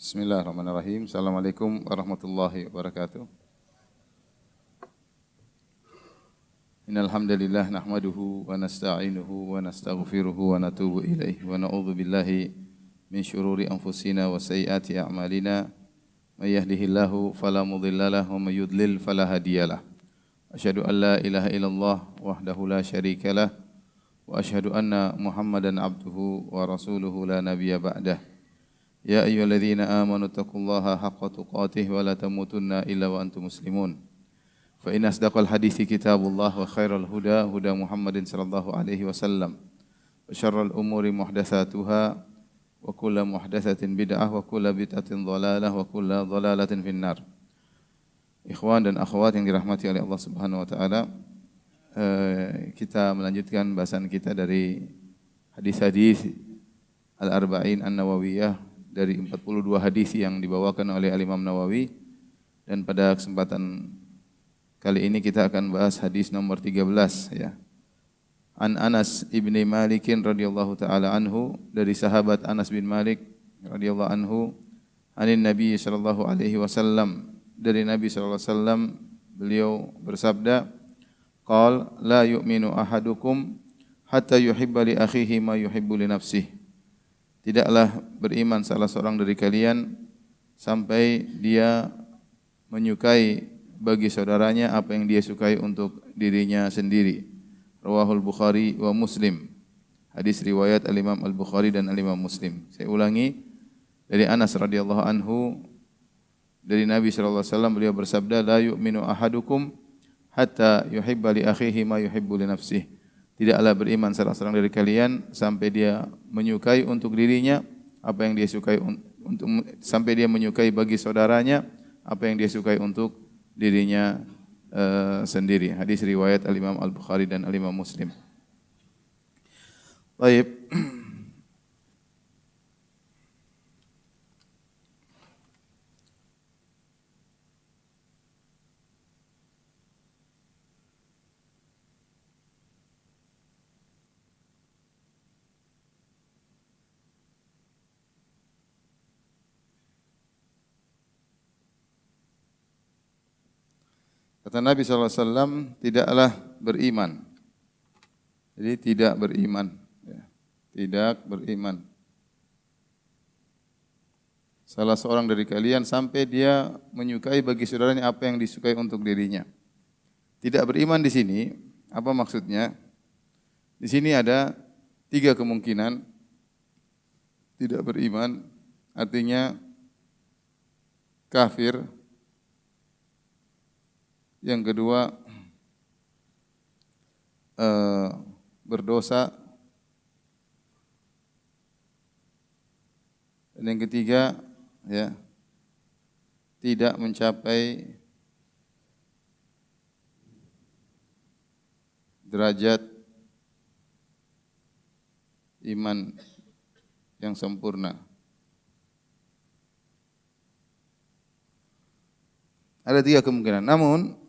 Bismillahirrahmanirrahim. Assalamualaikum warahmatullahi wabarakatuh. Innal hamdalillah nahmaduhu wa nasta'inuhu wa nastaghfiruhu wa natubu ilaihi wa na'udzu billahi min syururi anfusina wa sayyiati a'malina. May yahdihillahu fala mudhillalah wa may yudlil fala hadiyalah. Asyhadu an la ilaha illallah wahdahu la syarikalah wa asyhadu anna Muhammadan abduhu wa rasuluhu la nabiyya ba'dah. Ya ayyuhalladzina amanu taqullaha haqqa tuqatih wa la tamutunna illa wa antum muslimun. Fa inna asdaqal hadithi kitabullah wa khairal huda huda Muhammadin sallallahu alaihi wasallam. Wa syarrul umuri muhdatsatuha wa kullu muhdatsatin bid'ah wa kullu bid'atin dhalalah wa kullu dhalalatin finnar. Ikhwan dan akhwat yang dirahmati oleh Allah Subhanahu wa taala, kita melanjutkan bahasan kita dari hadis-hadis Al-Arba'in An-Nawawiyah dari 42 hadis yang dibawakan oleh Al-Imam Nawawi, dan pada kesempatan kali ini kita akan bahas hadis nomor 13 ya. An Anas ibni Malik radhiyallahu taala anhu, dari sahabat Anas bin Malik radhiyallahu anhu, anin Nabi sallallahu alaihi wasallam, dari Nabi sallallahu alaihi wasallam, beliau bersabda, qala la yu'minu ahadukum hatta yuhibba li akhihi ma yuhibbu li nafsihi. Tidaklah beriman salah seorang dari kalian sampai dia menyukai bagi saudaranya apa yang dia sukai untuk dirinya sendiri. Rawahul Bukhari wa Muslim. Hadis riwayat Al-Imam Al-Bukhari dan Al-Imam Muslim. Saya ulangi, dari Anas radhiyallahu anhu, dari Nabi sallallahu alaihi wasallam, beliau bersabda, la yu'minu ahadukum hatta yuhibba li akhihi ma yuhibbu li nafsihi. Tidaklah beriman salah seorang dari kalian sampai dia menyukai untuk dirinya apa yang dia sukai sampai dia menyukai bagi saudaranya apa yang dia sukai untuk dirinya sendiri. Hadis riwayat Al-Imam Al-Bukhari dan Al-Imam Muslim. Baik. Kata Nabi SAW, tidaklah beriman. Jadi tidak beriman. Ya. Tidak beriman salah seorang dari kalian sampai dia menyukai bagi saudaranya apa yang disukai untuk dirinya. Tidak beriman di sini, apa maksudnya? Di sini ada 3 kemungkinan. Tidak beriman artinya kafir. Yang kedua, berdosa. Dan yang ketiga, ya, tidak mencapai derajat iman yang sempurna. Ada 3 kemungkinan. Namun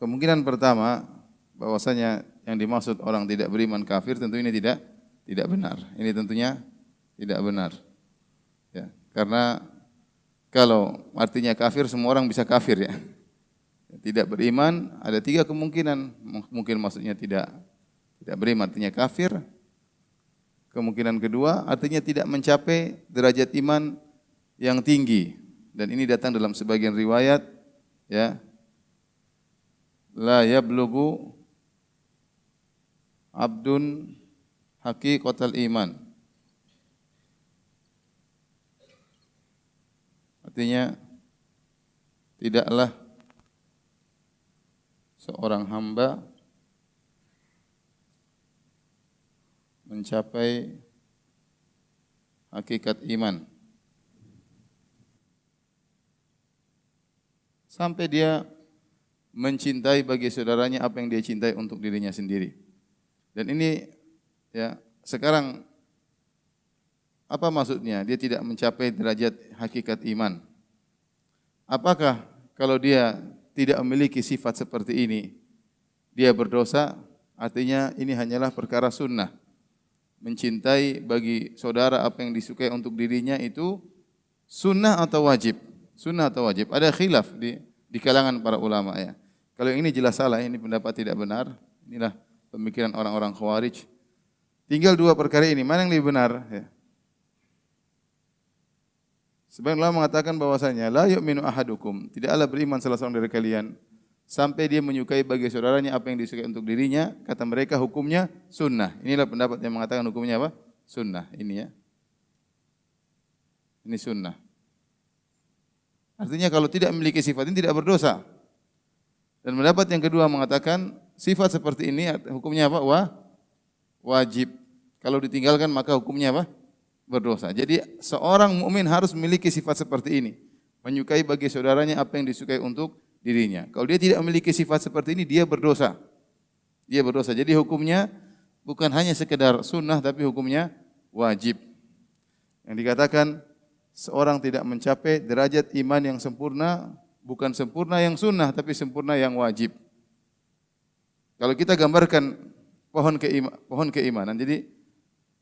kemungkinan pertama, bahwasanya yang dimaksud orang tidak beriman kafir, tentu ini tidak benar. Ini tentunya tidak benar. Ya, karena kalau artinya kafir, semua orang bisa kafir ya. Tidak beriman ada 3 kemungkinan. Mungkin maksudnya tidak beriman artinya kafir. Kemungkinan kedua artinya tidak mencapai derajat iman yang tinggi. Dan ini datang dalam sebagian riwayat, ya. La yablughu abdun haqiqatal iman. Artinya tidaklah seorang hamba mencapai hakikat iman sampai dia mencintai bagi saudaranya apa yang dia cintai untuk dirinya sendiri. Dan ini ya, sekarang apa maksudnya? Dia tidak mencapai derajat hakikat iman. Apakah kalau dia tidak memiliki sifat seperti ini, dia berdosa? Artinya ini hanyalah perkara sunnah. Mencintai bagi saudara apa yang disukai untuk dirinya itu Sunnah atau wajib? Sunnah atau wajib? Ada khilaf di kalangan para ulama ya. Kalau yang ini jelas salah, ini pendapat tidak benar. Inilah pemikiran orang-orang Khawarij. Tinggal dua perkara ini, mana yang lebih benar? Ya. Sebagian ulama mengatakan bahwasanya la yu'minu ahadukum, tidaklah beriman salah seorang dari kalian sampai dia menyukai bagi saudaranya apa yang disukai untuk dirinya. Kata mereka hukumnya sunnah. Inilah pendapat yang mengatakan hukumnya apa? Sunnah. Ini ya. Ini sunnah. Artinya kalau tidak memiliki sifat ini tidak berdosa. Dan pendapat yang kedua mengatakan sifat seperti ini hukumnya apa? Wajib. Kalau ditinggalkan maka hukumnya apa? Berdosa. Jadi seorang mukmin harus memiliki sifat seperti ini. Menyukai bagi saudaranya apa yang disukai untuk dirinya. Kalau dia tidak memiliki sifat seperti ini, dia berdosa. Dia berdosa. Jadi hukumnya bukan hanya sekedar sunnah, tapi hukumnya wajib. Yang dikatakan seorang tidak mencapai derajat iman yang sempurna, bukan sempurna yang sunnah, tapi sempurna yang wajib. Kalau kita gambarkan pohon keimanan, jadi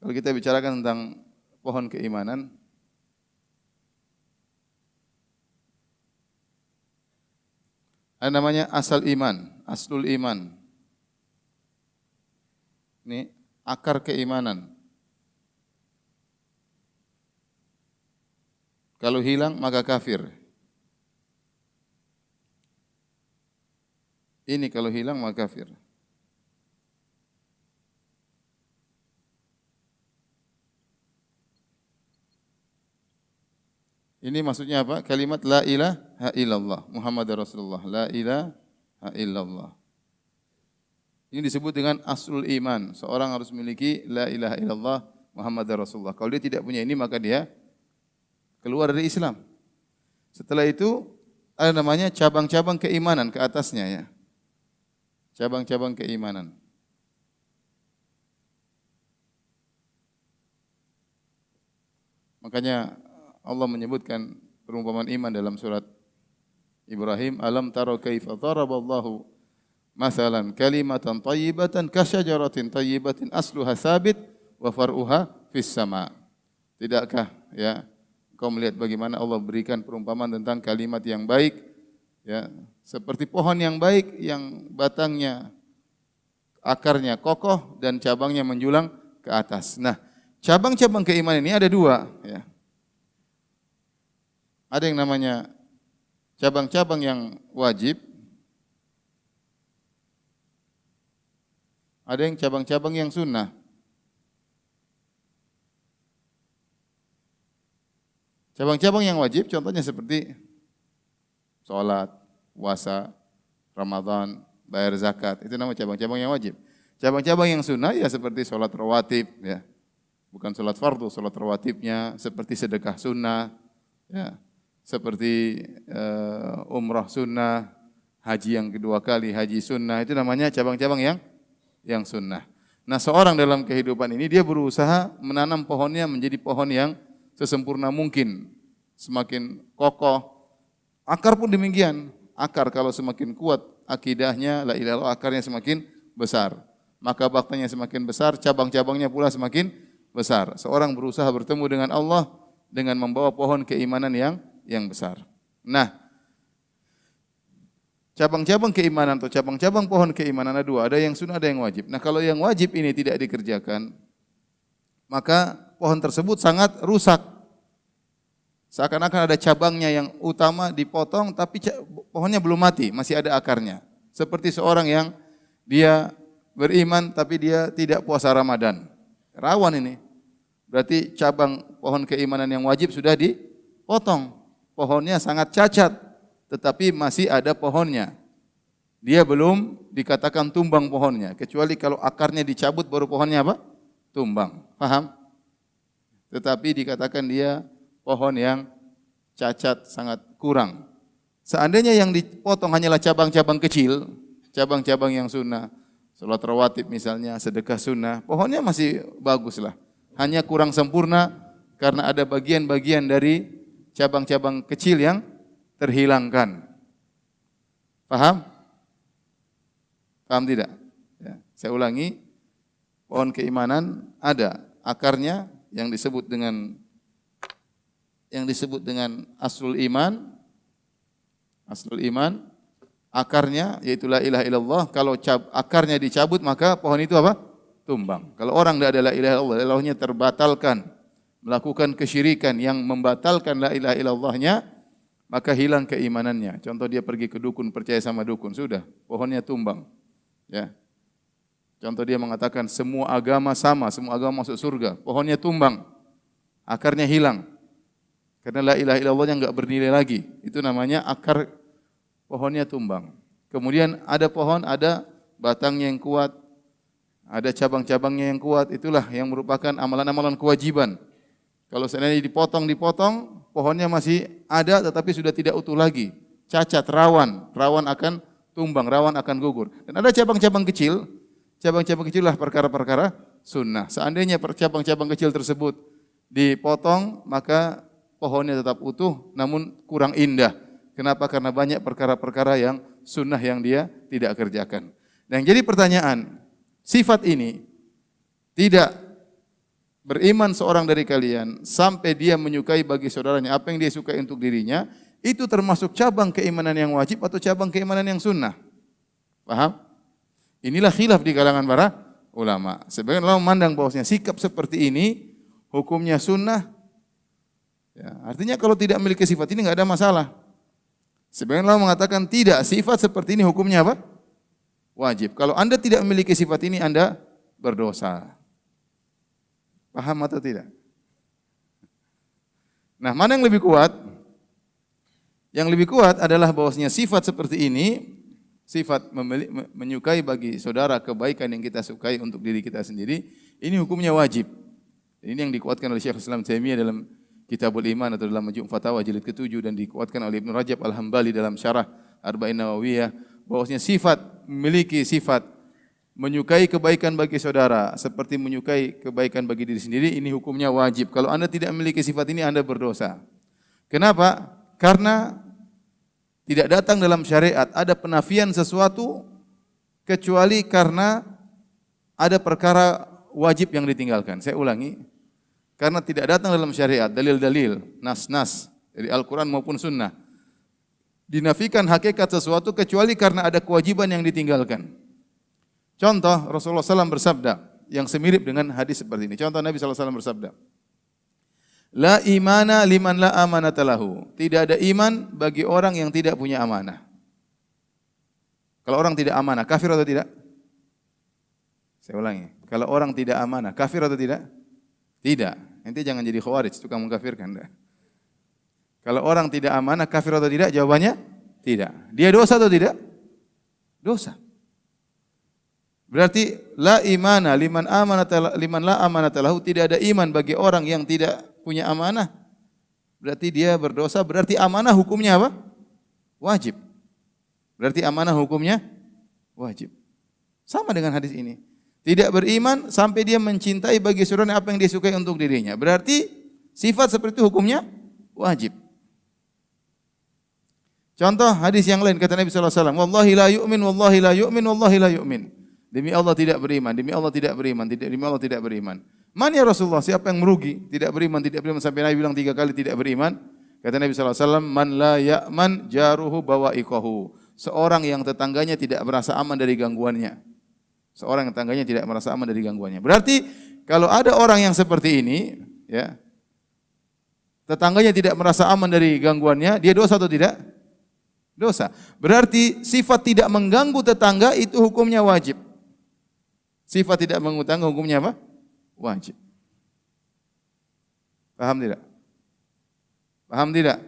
kalau kita bicarakan tentang pohon keimanan, ada namanya asal iman, aslul iman. Ini akar keimanan. Kalau hilang maka kafir. Ini kalau hilang maka kafir. Ini maksudnya apa? Kalimat la ilaha illallah Muhammadar Rasulullah. La ilaha illallah. Ini disebut dengan aslul iman. Seorang harus memiliki la ilaha illallah Muhammadar Rasulullah. Kalau dia tidak punya ini maka dia keluar dari Islam. Setelah itu ada namanya cabang-cabang keimanan ke atasnya ya. Cabang-cabang keimanan. Makanya Allah menyebutkan perumpamaan iman dalam surat Ibrahim, alam taro kaifa daraballahu masalan kalimatan thayyibatan kasyajaratin thayyibatin asluha sabit wa far'uha fis sama. Tidakkah ya kau melihat bagaimana Allah berikan perumpamaan tentang kalimat yang baik ya, seperti pohon yang baik yang batangnya akarnya kokoh dan cabangnya menjulang ke atas. Nah, cabang-cabang keimanan ini ada dua ya. Ada yang namanya cabang-cabang yang wajib. Ada yang cabang-cabang yang sunnah. Cabang-cabang yang wajib contohnya seperti sholat, puasa, Ramadan, bayar zakat. Itu namanya cabang-cabang yang wajib. Cabang-cabang yang sunnah ya seperti sholat rawatib. Ya. Bukan sholat fardu, sholat rawatibnya. Seperti sedekah sunnah. Ya. Seperti umrah sunnah, haji yang kedua kali, haji sunnah, itu namanya cabang-cabang yang sunnah. Nah, seorang dalam kehidupan ini dia berusaha menanam pohonnya menjadi pohon yang sesempurna mungkin, semakin kokoh. Akar pun demikian. Akar kalau semakin kuat akidahnya, la ilaha illallah, akarnya semakin besar. Maka batangnya semakin besar, cabang-cabangnya pula semakin besar. Seorang berusaha bertemu dengan Allah dengan membawa pohon keimanan yang besar. Nah, cabang-cabang keimanan atau cabang-cabang pohon keimanan ada dua, ada yang sunnah, ada yang wajib. Nah, kalau yang wajib ini tidak dikerjakan, maka pohon tersebut sangat rusak. Seakan-akan ada cabangnya yang utama dipotong, tapi pohonnya belum mati, masih ada akarnya. Seperti seorang yang dia beriman, tapi dia tidak puasa Ramadan. Rawan ini. Berarti cabang pohon keimanan yang wajib sudah dipotong. Pohonnya sangat cacat, tetapi masih ada pohonnya. Dia belum dikatakan tumbang pohonnya, kecuali kalau akarnya dicabut baru pohonnya apa? Tumbang. Paham? Tetapi dikatakan dia pohon yang cacat, sangat kurang. Seandainya yang dipotong hanyalah cabang-cabang kecil, cabang-cabang yang sunnah, salat rawatib misalnya, sedekah sunnah, pohonnya masih baguslah. Hanya kurang sempurna karena ada bagian-bagian dari cabang-cabang kecil yang terhilangkan. Paham? Paham tidak? Ya, saya ulangi, pohon keimanan ada akarnya yang disebut dengan yang disebut dengan aslul iman. Aslul iman, akarnya yaitu la ilaha illallah. Kalau akarnya dicabut maka pohon itu apa? Tumbang. Kalau orang tidak ada la ilaha illallah, ilallahnya terbatalkan, melakukan kesyirikan yang membatalkan la ilaha illallahnya, maka hilang keimanannya. Contoh dia pergi ke dukun, percaya sama dukun, sudah pohonnya tumbang. Ya. Contoh dia mengatakan semua agama sama, semua agama masuk surga, pohonnya tumbang, akarnya hilang. Karena la ilaha illallahnya enggak bernilai lagi. Itu namanya akar pohonnya tumbang. Kemudian ada pohon, ada batangnya yang kuat, ada cabang-cabangnya yang kuat, itulah yang merupakan amalan-amalan kewajiban. Kalau seandainya dipotong, pohonnya masih ada tetapi sudah tidak utuh lagi. Cacat, rawan akan tumbang, rawan akan gugur. Dan ada cabang-cabang kecil lah perkara-perkara sunnah. Seandainya cabang-cabang kecil tersebut dipotong, maka pohonnya tetap utuh namun kurang indah. Kenapa? Karena banyak perkara-perkara yang sunnah yang dia tidak kerjakan. Dan jadi pertanyaan, sifat ini tidak beriman seorang dari kalian sampai dia menyukai bagi saudaranya apa yang dia sukai untuk dirinya, itu termasuk cabang keimanan yang wajib atau cabang keimanan yang sunnah. Paham? Inilah khilaf di kalangan para ulama. Sebagian ulama memandang bahwasanya sikap seperti ini hukumnya sunnah. Ya, artinya kalau tidak memiliki sifat ini enggak ada masalah. Sebagian ulama mengatakan tidak, sifat seperti ini hukumnya apa? Wajib. Kalau Anda tidak memiliki sifat ini, Anda berdosa. Paham atau tidak? Nah, mana yang lebih kuat? Yang lebih kuat adalah bahwasanya sifat seperti ini, sifat menyukai bagi saudara kebaikan yang kita sukai untuk diri kita sendiri, ini hukumnya wajib. Ini yang dikuatkan oleh Syekh Islam Taimiyah dalam Kitabul Iman atau dalam Majmu' Fatawa jilid ke-7 dan dikuatkan oleh Ibnu Rajab Al-Hambali dalam Syarah Arba'in Nawawiyah, bahwasanya sifat memiliki sifat menyukai kebaikan bagi saudara seperti menyukai kebaikan bagi diri sendiri, ini hukumnya wajib. Kalau Anda tidak memiliki sifat ini, Anda berdosa. Kenapa? Karena tidak datang dalam syariat ada penafian sesuatu kecuali karena ada perkara wajib yang ditinggalkan. Saya ulangi. Karena tidak datang dalam syariat dalil-dalil, nas-nas dari Al-Quran maupun Sunnah dinafikan hakikat sesuatu kecuali karena ada kewajiban yang ditinggalkan. Contoh Rasulullah SAW bersabda yang semirip dengan hadis seperti ini. Contoh Nabi SAW bersabda, La imana liman la amanata lahu. Tidak ada iman bagi orang yang tidak punya amanah. Kalau orang tidak amanah, kafir atau tidak? Saya ulangi. Kalau orang tidak amanah, kafir atau tidak? Tidak. Nanti jangan jadi khawarij, tukang mengkafirkan. Kalau orang tidak amanah, kafir atau tidak? Jawabannya tidak. Dia dosa atau tidak? Dosa. Berarti la imana liman la amanata lahu, tidak ada iman bagi orang yang tidak punya amanah. Berarti dia berdosa, berarti amanah hukumnya apa? Wajib. Berarti amanah hukumnya wajib. Sama dengan hadis ini. Tidak beriman sampai dia mencintai bagi saudaranya apa yang dia sukai untuk dirinya. Berarti sifat seperti itu hukumnya wajib. Contoh hadis yang lain kata Nabi sallallahu alaihi wasallam, "Wallahi la yu'min, wallahi la yu'min, wallahi la yu'min." Demi Allah tidak beriman, demi Allah tidak beriman, demi Allah tidak beriman. Man ya Rasulullah, siapa yang merugi? Tidak beriman sampai Nabi bilang 3 kali tidak beriman. Kata Nabi sallallahu alaihi wasallam, "Man la ya'man jaruhu bawa'iqahu." Seorang yang tetangganya tidak merasa aman dari gangguannya. Seorang yang tetangganya tidak merasa aman dari gangguannya. Berarti kalau ada orang yang seperti ini, ya, tetangganya tidak merasa aman dari gangguannya, dia dosa atau tidak? Dosa. Berarti sifat tidak mengganggu tetangga itu hukumnya wajib. Sifat tidak mengganggu tetangga hukumnya apa? Wajib. Paham tidak? Paham tidak?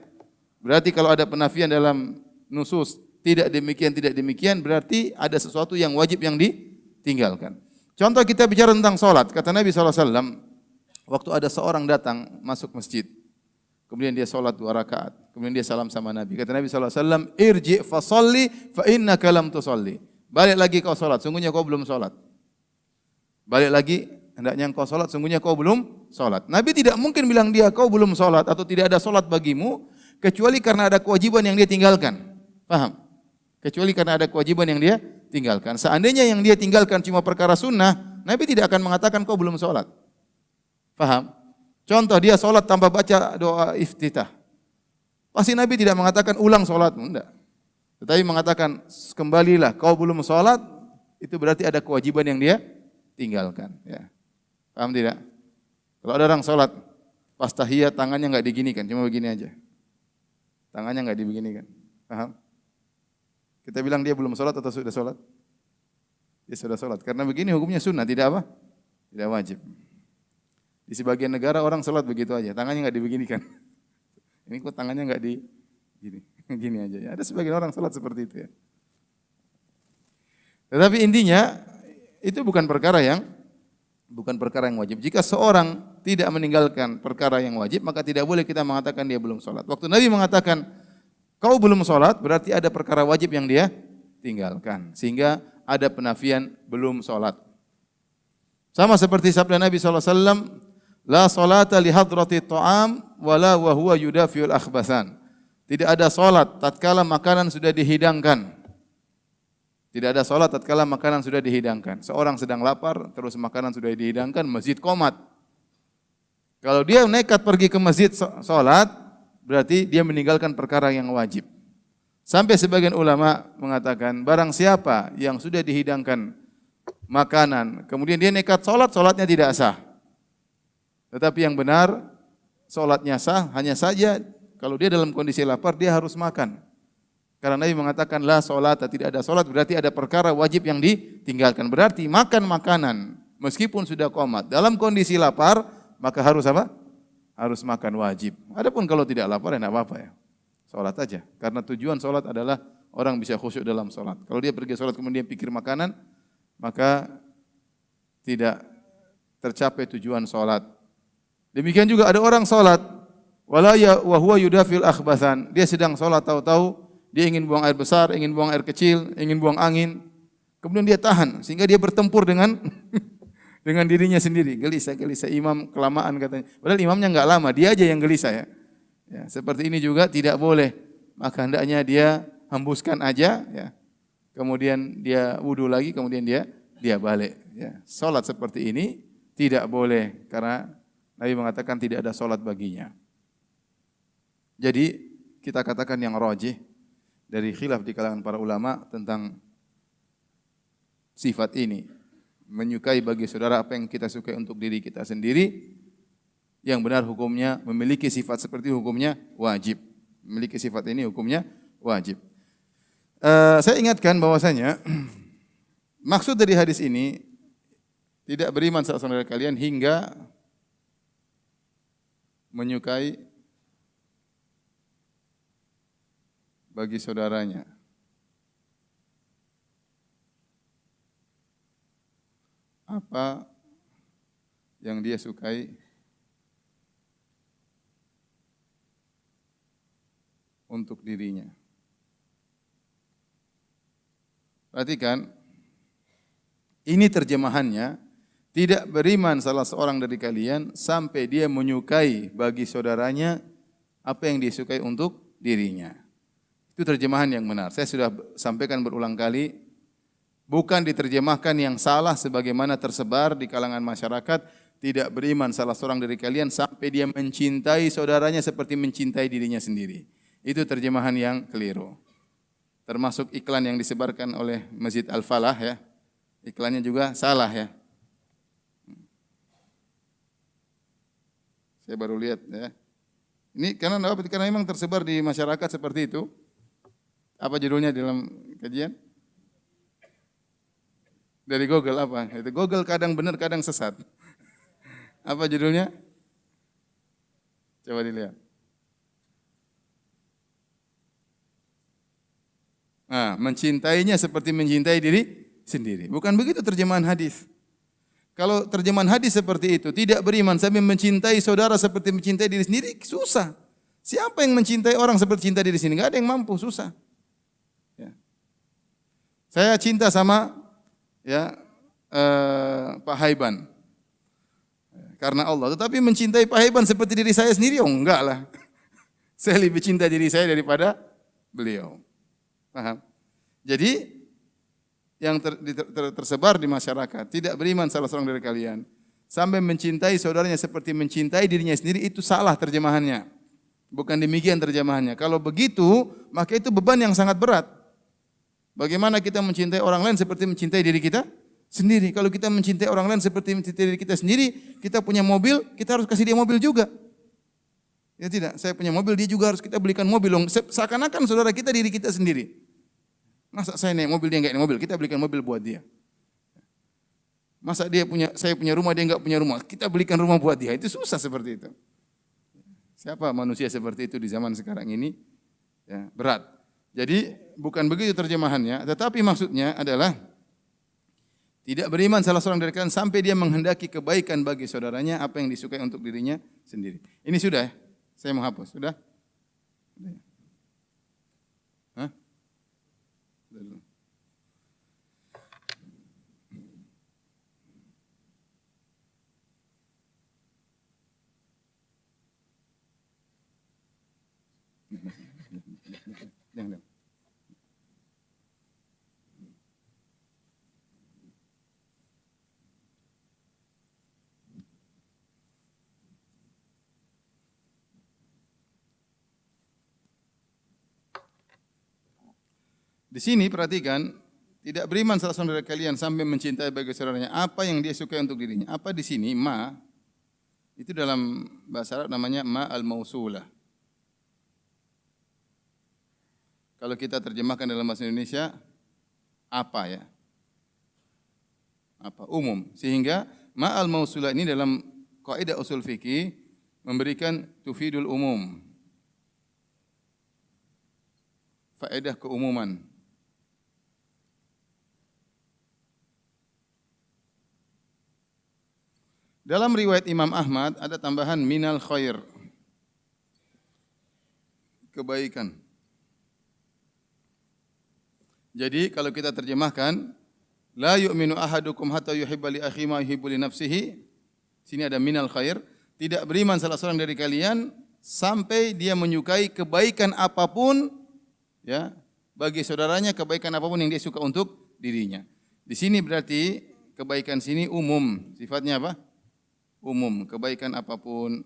Berarti kalau ada penafian dalam nusus tidak demikian berarti ada sesuatu yang wajib yang ditinggalkan. Contoh kita bicara tentang salat. Kata Nabi SAW, waktu ada seorang datang masuk masjid, kemudian dia salat 2 rakaat, kemudian dia salam sama Nabi. Kata Nabi SAW, irji' fa sholli fa innaka lam tusalli. Balik lagi kau salat, sungguhnya kau belum salat. Balik lagi, hendaknya kau salat, sungguhnya kau belum salat. Nabi tidak mungkin bilang dia kau belum salat atau tidak ada salat bagimu kecuali karena ada kewajiban yang dia tinggalkan. Paham? Kecuali karena ada kewajiban yang dia tinggalkan. Seandainya yang dia tinggalkan cuma perkara sunnah, Nabi tidak akan mengatakan kau belum sholat. Faham? Contoh dia sholat tanpa baca doa iftitah. Pasti Nabi tidak mengatakan ulang sholatmu, enggak. Tetapi mengatakan kembalilah, kau belum sholat, itu berarti ada kewajiban yang dia tinggalkan. Ya. Paham tidak? Kalau ada orang sholat, pas tahiyat tangannya enggak diginikan, cuma begini aja. Tangannya enggak dibeginikan. Paham? Kita bilang dia belum sholat atau sudah sholat? Dia sudah sholat. Karena begini hukumnya sunnah, tidak apa? Tidak wajib. Di sebagian negara orang sholat begitu aja, tangannya enggak dibeginikan. Ini kok tangannya enggak di gini, gini aja. Ya. Ada sebagian orang sholat seperti itu ya. Tetapi intinya itu bukan perkara yang wajib. Jika seorang tidak meninggalkan perkara yang wajib, maka tidak boleh kita mengatakan dia belum sholat. Waktu Nabi mengatakan kau belum sholat, berarti ada perkara wajib yang dia tinggalkan. Sehingga ada penafian belum sholat. Sama seperti sabda Nabi SAW, la sholata li hadrati ta'am, wala wa huwa yudafiul akhbasan. Tidak ada sholat tatkala makanan sudah dihidangkan. Tidak ada sholat tatkala makanan sudah dihidangkan. Seorang sedang lapar, terus makanan sudah dihidangkan, masjid qomat. Kalau dia nekat pergi ke masjid sholat, berarti dia meninggalkan perkara yang wajib. Sampai sebagian ulama mengatakan, barang siapa yang sudah dihidangkan makanan, kemudian dia nekat sholat, sholatnya tidak sah. Tetapi yang benar, sholatnya sah, hanya saja kalau dia dalam kondisi lapar, dia harus makan. Karena Nabi mengatakan, la sholat, tidak ada sholat, berarti ada perkara wajib yang ditinggalkan. Berarti makan makanan, meskipun sudah qomat, dalam kondisi lapar, maka harus apa? Harus makan wajib. Adapun kalau tidak lapar, ya tidak apa-apa ya. Sholat aja. Karena tujuan sholat adalah orang bisa khusyuk dalam sholat. Kalau dia pergi sholat kemudian pikir makanan, maka tidak tercapai tujuan sholat. Demikian juga ada orang sholat, wa huwa yudafil akhbathan. Dia sedang sholat, tahu-tahu dia ingin buang air besar, ingin buang air kecil, ingin buang angin. Kemudian dia tahan, sehingga dia bertempur dengan dengan dirinya sendiri. Gelisah, imam kelamaan katanya. Padahal imamnya enggak lama, dia aja yang gelisah ya. Ya, seperti ini juga tidak boleh. Maka hendaknya dia hembuskan aja ya. Kemudian dia wudu lagi, kemudian dia balik ya. Salat seperti ini tidak boleh karena Nabi mengatakan tidak ada salat baginya. Jadi kita katakan yang rajih dari khilaf di kalangan para ulama tentang sifat ini, menyukai bagi saudara apa yang kita sukai untuk diri kita sendiri. Yang benar hukumnya memiliki sifat seperti hukumnya wajib. Memiliki sifat ini hukumnya wajib. Saya ingatkan bahwasanya maksud dari hadis ini tidak beriman salah seorang dari kalian hingga menyukai bagi saudaranya. Apa yang dia sukai untuk dirinya. Perhatikan, ini terjemahannya, tidak beriman salah seorang dari kalian sampai dia menyukai bagi saudaranya apa yang disukai untuk dirinya. Itu terjemahan yang benar. Saya sudah sampaikan berulang kali, bukan diterjemahkan yang salah sebagaimana tersebar di kalangan masyarakat, tidak beriman salah seorang dari kalian sampai dia mencintai saudaranya seperti mencintai dirinya sendiri. Itu terjemahan yang keliru. Termasuk iklan yang disebarkan oleh Masjid Al-Falah ya. Iklannya juga salah ya. Saya baru lihat ya. Ini karena memang tersebar di masyarakat seperti itu. Apa judulnya dalam kajian? Dari Google apa? Itu Google kadang benar, kadang sesat. Apa judulnya? Coba dilihat. Nah, mencintainya seperti mencintai diri sendiri. Bukan begitu terjemahan hadis. Kalau terjemahan hadis seperti itu, tidak beriman sampai mencintai saudara seperti mencintai diri sendiri, susah. Siapa yang mencintai orang seperti cinta diri sendiri? Enggak ada yang mampu, susah. Ya. Saya cinta sama Pak Haiban karena Allah. Tetapi mencintai Pak Haiban seperti diri saya sendiri, oh enggak lah. Saya lebih cinta diri saya daripada beliau. Paham? Jadi yang tersebar di masyarakat, tidak beriman salah seorang dari kalian sampai mencintai saudaranya seperti mencintai dirinya sendiri, itu salah terjemahannya. Bukan demikian terjemahannya. Kalau begitu, maka itu beban yang sangat berat. Bagaimana kita mencintai orang lain seperti mencintai diri kita sendiri. Kalau kita mencintai orang lain seperti mencintai diri kita sendiri, kita punya mobil, kita harus kasih dia mobil juga. Ya tidak, saya punya mobil, dia juga harus kita belikan mobil. Seakan-akan saudara kita diri kita sendiri. Masa saya naik mobil, dia enggak naik mobil, kita belikan mobil buat dia. Masa saya punya rumah, dia enggak punya rumah, kita belikan rumah buat dia. Itu susah seperti itu. Siapa manusia seperti itu di zaman sekarang ini? Ya, berat. Jadi bukan begitu terjemahannya, tetapi maksudnya adalah tidak beriman salah seorang dari kalian sampai dia menghendaki kebaikan bagi saudaranya apa yang disukai untuk dirinya sendiri. Ini sudah ya? Saya mau hapus, sudah? Hah? Jangan. Di sini perhatikan, tidak beriman salah seorang dari kalian sampai mencintai bagi saudaranya apa yang dia sukai untuk dirinya. Apa di sini? Ma itu dalam bahasa Arab namanya ma al-mausulah. Kalau kita terjemahkan dalam bahasa Indonesia, apa ya? Apa? Umum. Sehingga ma al-mausulah ini dalam kaidah usul fikih memberikan tufidul umum. Faedah keumuman. Dalam riwayat Imam Ahmad ada tambahan minal khair. Kebaikan. Jadi kalau kita terjemahkan la yu'minu ahadukum hatta yuhibba li akhihi ma yuhibbu li nafsihi. Sini ada minal khair, tidak beriman salah seorang dari kalian sampai dia menyukai kebaikan apapun ya bagi saudaranya, kebaikan apapun yang dia suka untuk dirinya. Di sini berarti kebaikan sini umum, sifatnya apa? Umum, kebaikan apapun.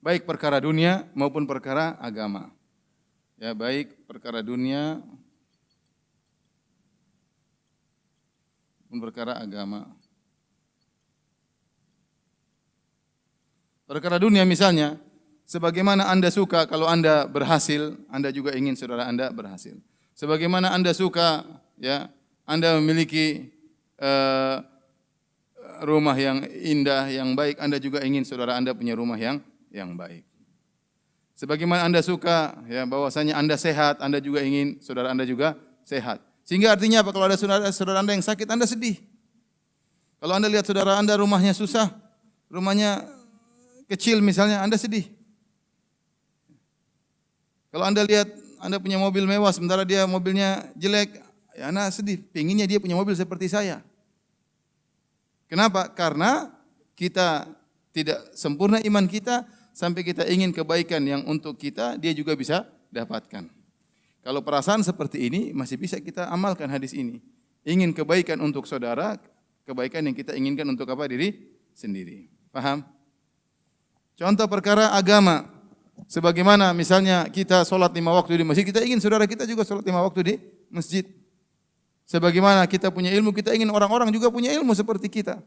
Baik perkara dunia maupun perkara agama. Ya, baik perkara dunia maupun perkara agama. Perkara dunia misalnya, sebagaimana Anda suka kalau Anda berhasil, Anda juga ingin saudara Anda berhasil. Sebagaimana Anda suka, ya, Anda memiliki rumah yang indah, yang baik, Anda juga ingin saudara Anda punya rumah yang baik. Sebagaimana Anda suka, ya, bahwasanya Anda sehat, Anda juga ingin saudara Anda juga sehat. Sehingga artinya apa? Kalau ada saudara Anda yang sakit, Anda sedih. Kalau Anda lihat saudara Anda rumahnya susah, rumahnya kecil misalnya, Anda sedih. Kalau Anda lihat Anda punya mobil mewah, sementara dia mobilnya jelek, ya Anda sedih. Pengennya dia punya mobil seperti saya. Kenapa? Karena kita tidak sempurna iman kita, sampai kita ingin kebaikan yang untuk kita, dia juga bisa dapatkan. Kalau perasaan seperti ini, masih bisa kita amalkan hadis ini. Ingin kebaikan untuk saudara, kebaikan yang kita inginkan untuk apa? Diri sendiri. Paham? Contoh perkara agama. Sebagaimana misalnya kita sholat 5 waktu di masjid, kita ingin saudara kita juga sholat 5 waktu di masjid. Sebagaimana kita punya ilmu, kita ingin orang-orang juga punya ilmu seperti kita.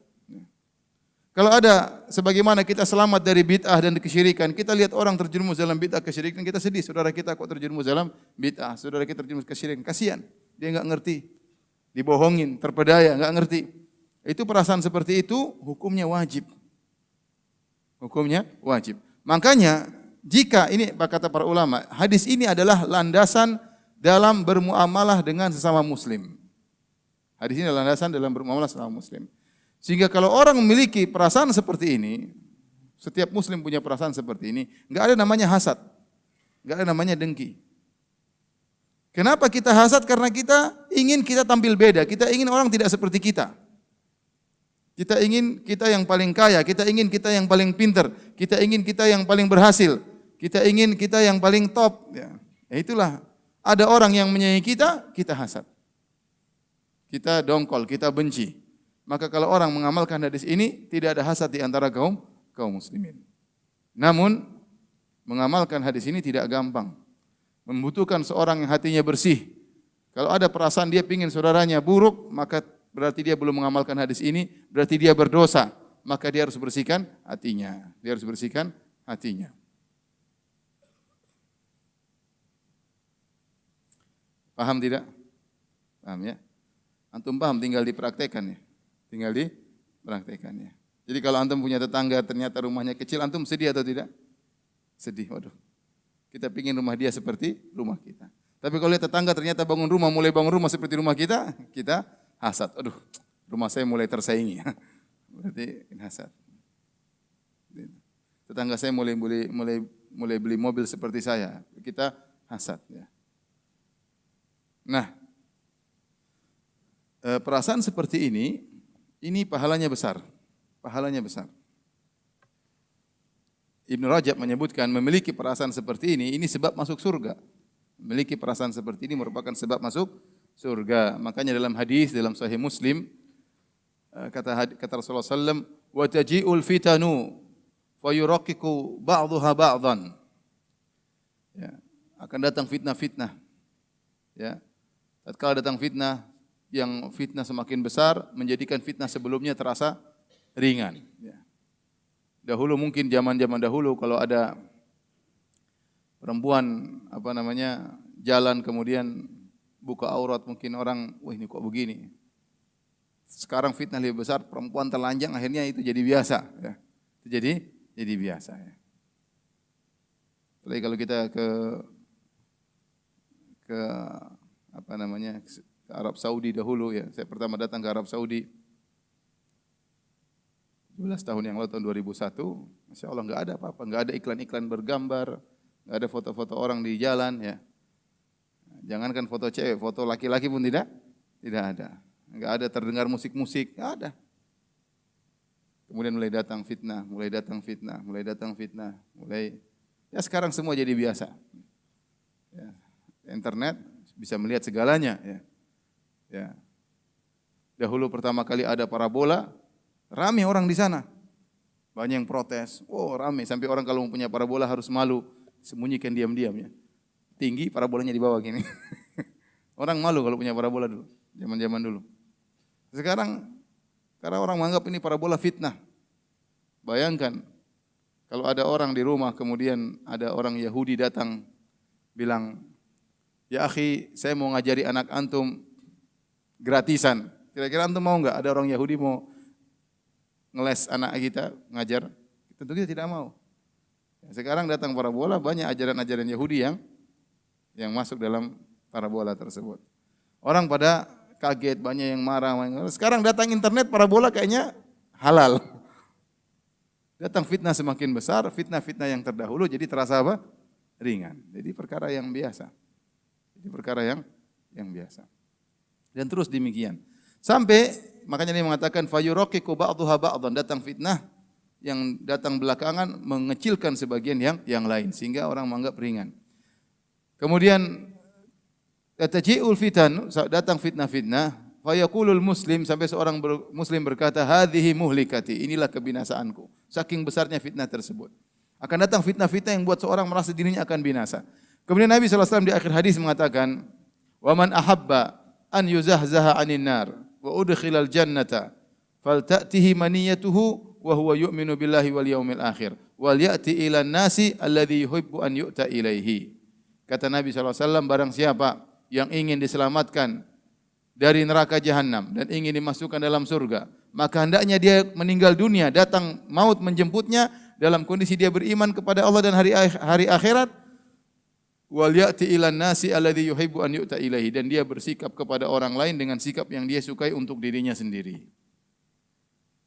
Kalau ada, sebagaimana kita selamat dari bid'ah dan kesyirikan, kita lihat orang terjerumus dalam bid'ah kesyirikan, kita sedih, saudara kita kok terjerumus dalam bid'ah, saudara kita terjerumus kesyirikan, kasihan, dia enggak ngerti, dibohongin, terpedaya, enggak ngerti. Itu perasaan seperti itu, hukumnya wajib. Hukumnya wajib. Makanya, jika ini kata para ulama, hadis ini adalah landasan dalam bermuamalah dengan sesama muslim. Hadis ini adalah landasan dalam bermuamalah sesama muslim. Sehingga kalau orang memiliki perasaan seperti ini, setiap muslim punya perasaan seperti ini, enggak ada namanya hasad. Enggak ada namanya dengki. Kenapa kita hasad? Karena kita ingin kita tampil beda, kita ingin orang tidak seperti kita. Kita ingin kita yang paling kaya, kita ingin kita yang paling pintar, kita ingin kita yang paling berhasil, kita ingin kita yang paling top. Ya, itulah Ada orang yang menyayangi kita, kita hasad. Kita dongkol, kita benci. Maka kalau orang mengamalkan hadis ini, tidak ada hasad di antara kaum muslimin. Namun, mengamalkan hadis ini tidak gampang. Membutuhkan seorang yang hatinya bersih. Kalau ada perasaan dia ingin saudaranya buruk, maka berarti dia belum mengamalkan hadis ini, berarti dia berdosa. Maka dia harus bersihkan hatinya. Dia harus bersihkan hatinya. Paham tidak? Paham ya? Antum paham, tinggal dipraktekan ya. Tinggal dipraktekan ya. Jadi kalau antum punya tetangga ternyata rumahnya kecil, antum sedih atau tidak? Sedih, waduh. Kita pingin rumah dia seperti rumah kita. Tapi kalau lihat tetangga ternyata mulai bangun rumah seperti rumah kita, kita hasad. Aduh, rumah saya mulai tersaingi. Berarti hasad. Tetangga saya mulai beli mobil seperti saya, kita hasad ya. Nah, perasaan seperti ini pahalanya besar. Pahalanya besar. Ibnu Rajab menyebutkan memiliki perasaan seperti ini sebab masuk surga. Memiliki perasaan seperti ini merupakan sebab masuk surga. Makanya dalam hadis dalam Sahih Muslim kata Rasulullah sallallahu wa taji'ul fitanu fa yuraqiqu ba'daha ba'dhan. Ya, akan datang fitnah-fitnah. Ya. Tatkala datang fitnah, yang fitnah semakin besar menjadikan fitnah sebelumnya terasa ringan. Ya. Dahulu mungkin zaman-zaman dahulu kalau ada perempuan jalan kemudian buka aurat, mungkin orang, wah ini kok begini. Sekarang fitnah lebih besar, perempuan telanjang, akhirnya itu jadi biasa. Ya. Itu jadi biasa. Ya. Apalagi kalau kita ke Arab Saudi dahulu ya. Saya pertama datang ke Arab Saudi 17 tahun yang lalu, tahun 2001. Masya Allah enggak ada apa-apa, enggak ada iklan-iklan bergambar, enggak ada foto-foto orang di jalan ya. Jangankan foto cewek, foto laki-laki pun tidak ada. Enggak ada terdengar musik-musik, enggak ada. Kemudian mulai datang fitnah, ya sekarang semua jadi biasa. Ya. Internet bisa melihat segalanya ya. Ya. Dahulu pertama kali ada parabola, ramai orang di sana. Banyak yang protes. Oh, ramai sampai orang kalau punya parabola harus malu, sembunyikan diam-diam ya. Tinggi parabolanya di bawah gini. Orang malu kalau punya parabola dulu, zaman-zaman dulu. Sekarang karena orang menganggap ini parabola fitnah. Bayangkan kalau ada orang di rumah kemudian ada orang Yahudi datang bilang, "Ya akhi, saya mau ngajari anak antum gratisan. Kira-kira antum mau enggak? Ada orang Yahudi mau ngeles anak kita, ngajar?" Tentu kita tidak mau. Sekarang datang parabola, banyak ajaran-ajaran Yahudi yang masuk dalam parabola tersebut. Orang pada kaget, banyak yang marah. Sekarang datang internet, parabola kayaknya halal. Datang fitnah semakin besar, fitnah-fitnah yang terdahulu jadi terasa apa? Ringan. Jadi perkara yang biasa. Dan terus demikian. Sampai makanya dia mengatakan fayuraqiqu ba'daha ba'dhan, datang fitnah yang datang belakangan mengecilkan sebagian yang lain sehingga orang menganggap ringan. Kemudian taji'ul fitan, datang fitnah-fitnah, fa yaqulul muslim, sampai seorang muslim berkata, hadhihi muhlikati, inilah kebinasaanku. Saking besarnya fitnah tersebut. Akan datang fitnah-fitnah yang buat seorang merasa dirinya akan binasa. Kemudian Nabi SAW di akhir hadis mengatakan, wa man ahabba an yuzahzaha 'anil nar wa udkhilal jannata falta'tihi maniyatuhu wa huwa yu'minu billahi wal yaumil akhir wal ya'ti ilan nasi alladhi yuhibbu an yu'ta ilaihi. Kata Nabi SAW, barang siapa yang ingin diselamatkan dari neraka jahanam dan ingin dimasukkan dalam surga, maka hendaknya dia meninggal dunia, datang maut menjemputnya dalam kondisi dia beriman kepada Allah dan hari akhirat, wal ya'ti ilan nasi alladhi yuhibbu an yu'ta ilaihi, dan dia bersikap kepada orang lain dengan sikap yang dia sukai untuk dirinya sendiri.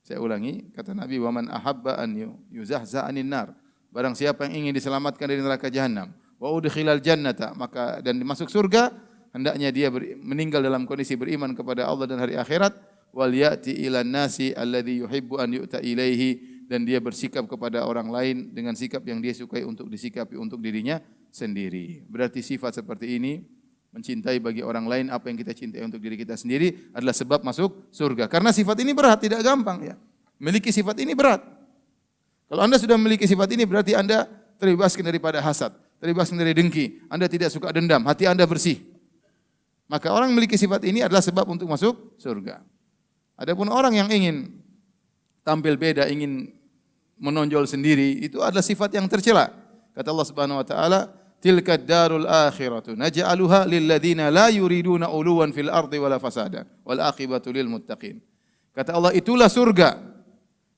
Saya ulangi, kata Nabi, wa man ahabba an yuzahza 'anil nar, barang siapa yang ingin diselamatkan dari neraka jahanam, wa udkhilal jannata, maka dan dimasuk surga, hendaknya dia meninggal dalam kondisi beriman kepada Allah dan hari akhirat, wal ya'ti ilan nasi alladhi yuhibbu an yu'ta ilaihi, dan dia bersikap kepada orang lain dengan sikap yang dia sukai untuk disikapi untuk dirinya sendiri. Berarti sifat seperti ini mencintai bagi orang lain apa yang kita cintai untuk diri kita sendiri adalah sebab masuk surga. Karena sifat ini berat, tidak gampang ya. Memiliki sifat ini berat. Kalau Anda sudah memiliki sifat ini berarti Anda terbebaskan daripada hasad, terbebaskan dari dengki, Anda tidak suka dendam, hati Anda bersih. Maka orang memiliki sifat ini adalah sebab untuk masuk surga. Adapun orang yang ingin tampil beda, ingin menonjol sendiri, itu adalah sifat yang tercela. Kata Allah Subhanahu wa taala, "Tilka darul akhiratu naj'aluha lil ladzina la yuriduna uluwan fil ardi wala fasada wal aqibatu lil muttaqin." Kata Allah, itulah surga.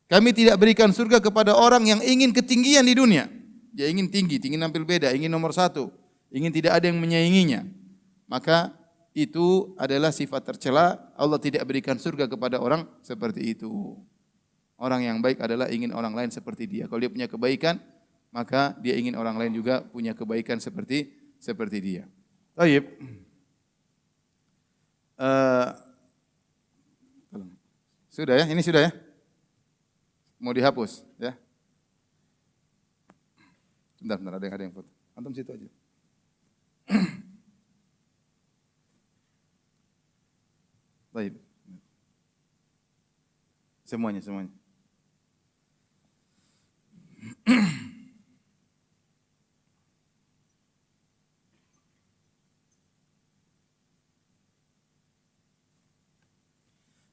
Kami tidak berikan surga kepada orang yang ingin ketinggian di dunia. Dia ingin tinggi, ingin tampil beda, ingin nomor satu, ingin tidak ada yang menyainginya. Maka itu adalah sifat tercela. Allah tidak berikan surga kepada orang seperti itu. Orang yang baik adalah ingin orang lain seperti dia. Kalau dia punya kebaikan, maka dia ingin orang lain juga punya kebaikan seperti dia. Baik. Sudah ya? Ini sudah ya? Mau dihapus ya? Bentar, ada yang foto. Antum situ aja. Baik. Semuanya.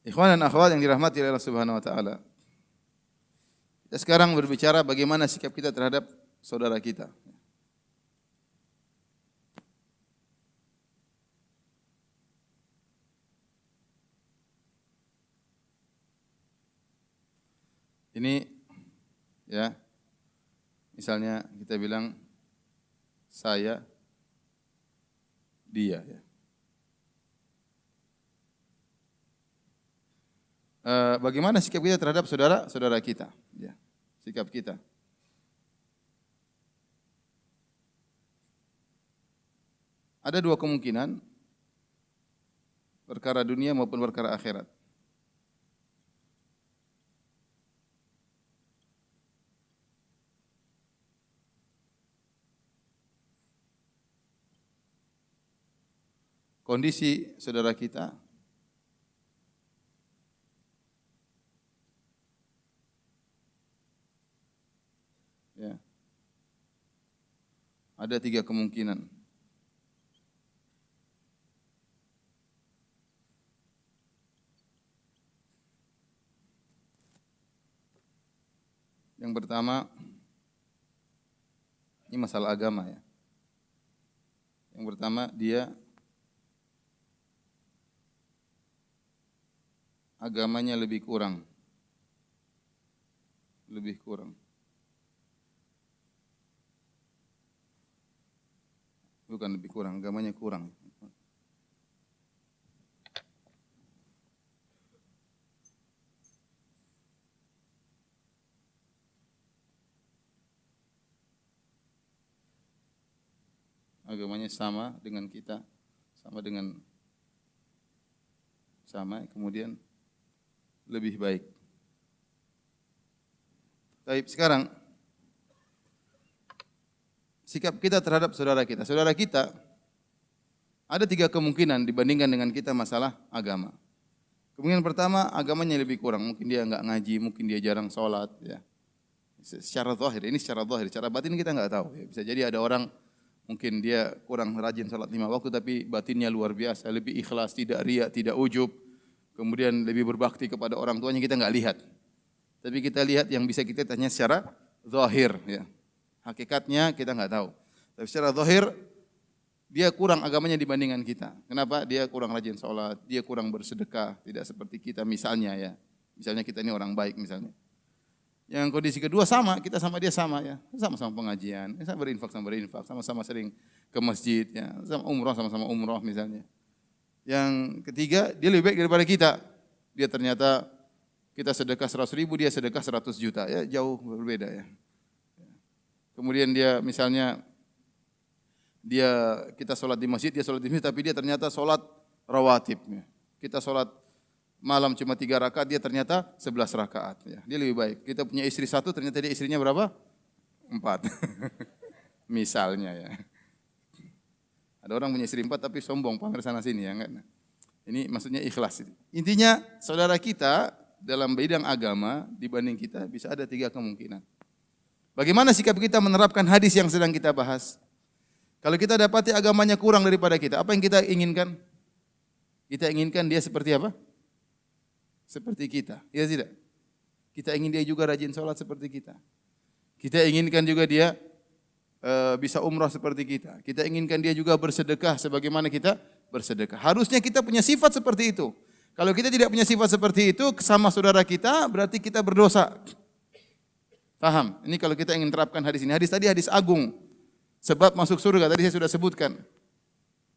Ikhwan dan akhwat yang dirahmati oleh Allah Subhanahu wa taala. Kita sekarang berbicara bagaimana sikap kita terhadap saudara kita. Ini ya, misalnya kita bilang saya, dia ya. Bagaimana sikap kita terhadap saudara kita? Ya, sikap kita. Ada dua kemungkinan, perkara dunia maupun perkara akhirat. Kondisi saudara kita ya, ada tiga kemungkinan. Yang pertama, ini masalah agama ya. Yang pertama, dia agamanya lebih kurang. Bukan lebih kurang, agamanya kurang. Agamanya sama dengan kita, kemudian lebih baik. Baik, sekarang sikap kita terhadap saudara kita. Saudara kita ada tiga kemungkinan dibandingkan dengan kita masalah agama. Kemungkinan pertama, agamanya lebih kurang. Mungkin dia enggak ngaji, mungkin dia jarang sholat. Ya. Secara zahir, ini secara zahir. Secara batin kita enggak tahu. Ya. Bisa jadi ada orang mungkin dia kurang rajin sholat 5 waktu, tapi batinnya luar biasa. Lebih ikhlas, tidak riya, tidak ujub. Kemudian lebih berbakti kepada orang tuanya, kita enggak lihat. Tapi kita lihat yang bisa kita tanya secara zahir. Ya. Hakikatnya kita enggak tahu. Tapi secara zahir, dia kurang agamanya dibandingkan kita. Kenapa? Dia kurang rajin sholat, dia kurang bersedekah, tidak seperti kita misalnya ya. Misalnya kita ini orang baik misalnya. Yang kondisi kedua sama, kita sama dia sama ya. Sama-sama pengajian, sama berinfak, sama-sama sering ke masjid ya. Sama-sama umroh misalnya. Yang ketiga, dia lebih baik daripada kita. Dia ternyata kita sedekah 100 ribu, dia sedekah 100 juta ya, jauh berbeda ya. Kemudian dia misalnya kita sholat di masjid, dia sholat di masjid, tapi dia ternyata sholat rawatib. Kita sholat malam cuma 3 rakaat, dia ternyata 11 rakaat. Ya. Dia lebih baik. Kita punya istri 1, ternyata dia istrinya berapa? 4. Misalnya ya. Ada orang punya istri 4 tapi sombong, pamer sana sini ya enggak. Ini maksudnya ikhlas. Intinya saudara kita dalam bidang agama dibanding kita bisa ada 3 kemungkinan. Bagaimana sikap kita menerapkan hadis yang sedang kita bahas? Kalau kita dapati agamanya kurang daripada kita, apa yang kita inginkan? Kita inginkan dia seperti apa? Seperti kita. Ya tidak? Kita ingin dia juga rajin sholat seperti kita. Kita inginkan juga dia bisa umrah seperti kita. Kita inginkan dia juga bersedekah sebagaimana kita bersedekah. Harusnya kita punya sifat seperti itu. Kalau kita tidak punya sifat seperti itu sama saudara kita, berarti kita berdosa. Paham? Ini kalau kita ingin terapkan hadis ini. Hadis tadi hadis agung. Sebab masuk surga. Tadi saya sudah sebutkan.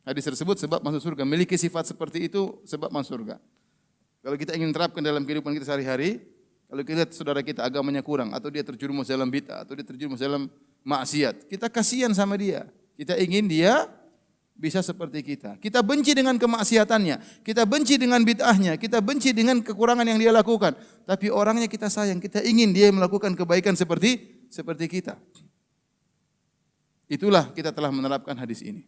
Hadis tersebut sebab masuk surga. Memiliki sifat seperti itu sebab masuk surga. Kalau kita ingin terapkan dalam kehidupan kita sehari-hari, kalau kita lihat saudara kita agamanya kurang, atau dia terjerumus dalam bid'ah, atau dia terjerumus dalam maksiat, kita kasihan sama dia. Kita ingin dia bisa seperti kita. Kita benci dengan kemaksiatannya, kita benci dengan bid'ahnya, kita benci dengan kekurangan yang dia lakukan. Tapi orangnya kita sayang, kita ingin dia melakukan kebaikan seperti kita. Itulah kita telah menerapkan hadis ini.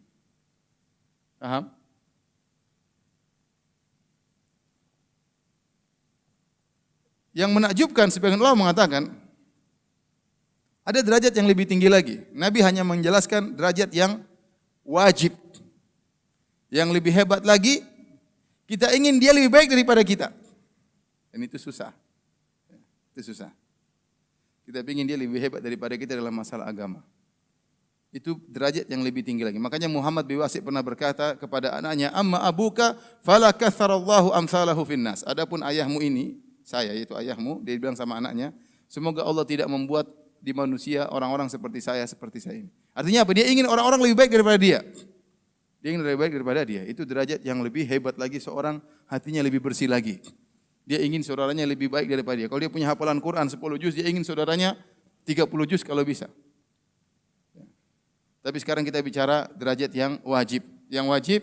Paham? Yang menakjubkan sebagian ulama mengatakan ada derajat yang lebih tinggi lagi. Nabi hanya menjelaskan derajat yang wajib. Yang lebih hebat lagi, kita ingin dia lebih baik daripada kita. Dan itu susah. Itu susah. Kita ingin dia lebih hebat daripada kita dalam masalah agama. Itu derajat yang lebih tinggi lagi. Makanya Muhammad bin Wasik pernah berkata kepada anaknya, "Amma abuka fala katharallahu amsalahu finnas." Adapun ayahmu ini, saya yaitu ayahmu, dia bilang sama anaknya, semoga Allah tidak membuat di manusia orang-orang seperti saya ini. Artinya apa? Dia ingin orang-orang lebih baik daripada dia. Dia ingin lebih baik daripada dia. Itu derajat yang lebih hebat lagi, seorang hatinya lebih bersih lagi. Dia ingin saudaranya lebih baik daripada dia. Kalau dia punya hafalan Quran 10 juz, dia ingin saudaranya 30 juz kalau bisa. Tapi sekarang kita bicara derajat yang wajib. Yang wajib,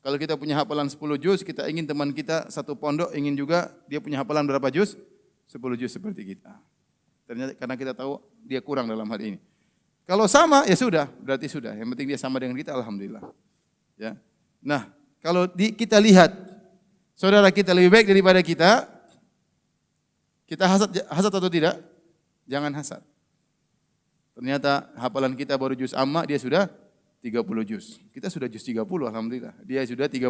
kalau kita punya hafalan 10 juz, kita ingin teman kita satu pondok, ingin juga dia punya hafalan berapa juz? 10 juz seperti kita. Ternyata karena kita tahu dia kurang dalam hal ini. Kalau sama, ya sudah, berarti sudah. Yang penting dia sama dengan kita, alhamdulillah. Ya. Nah, kalau kita lihat saudara kita lebih baik daripada kita hasad atau tidak? Jangan hasad. Ternyata hafalan kita baru juz amma, dia sudah 30 juz. Kita sudah juz 30, alhamdulillah. Dia sudah 30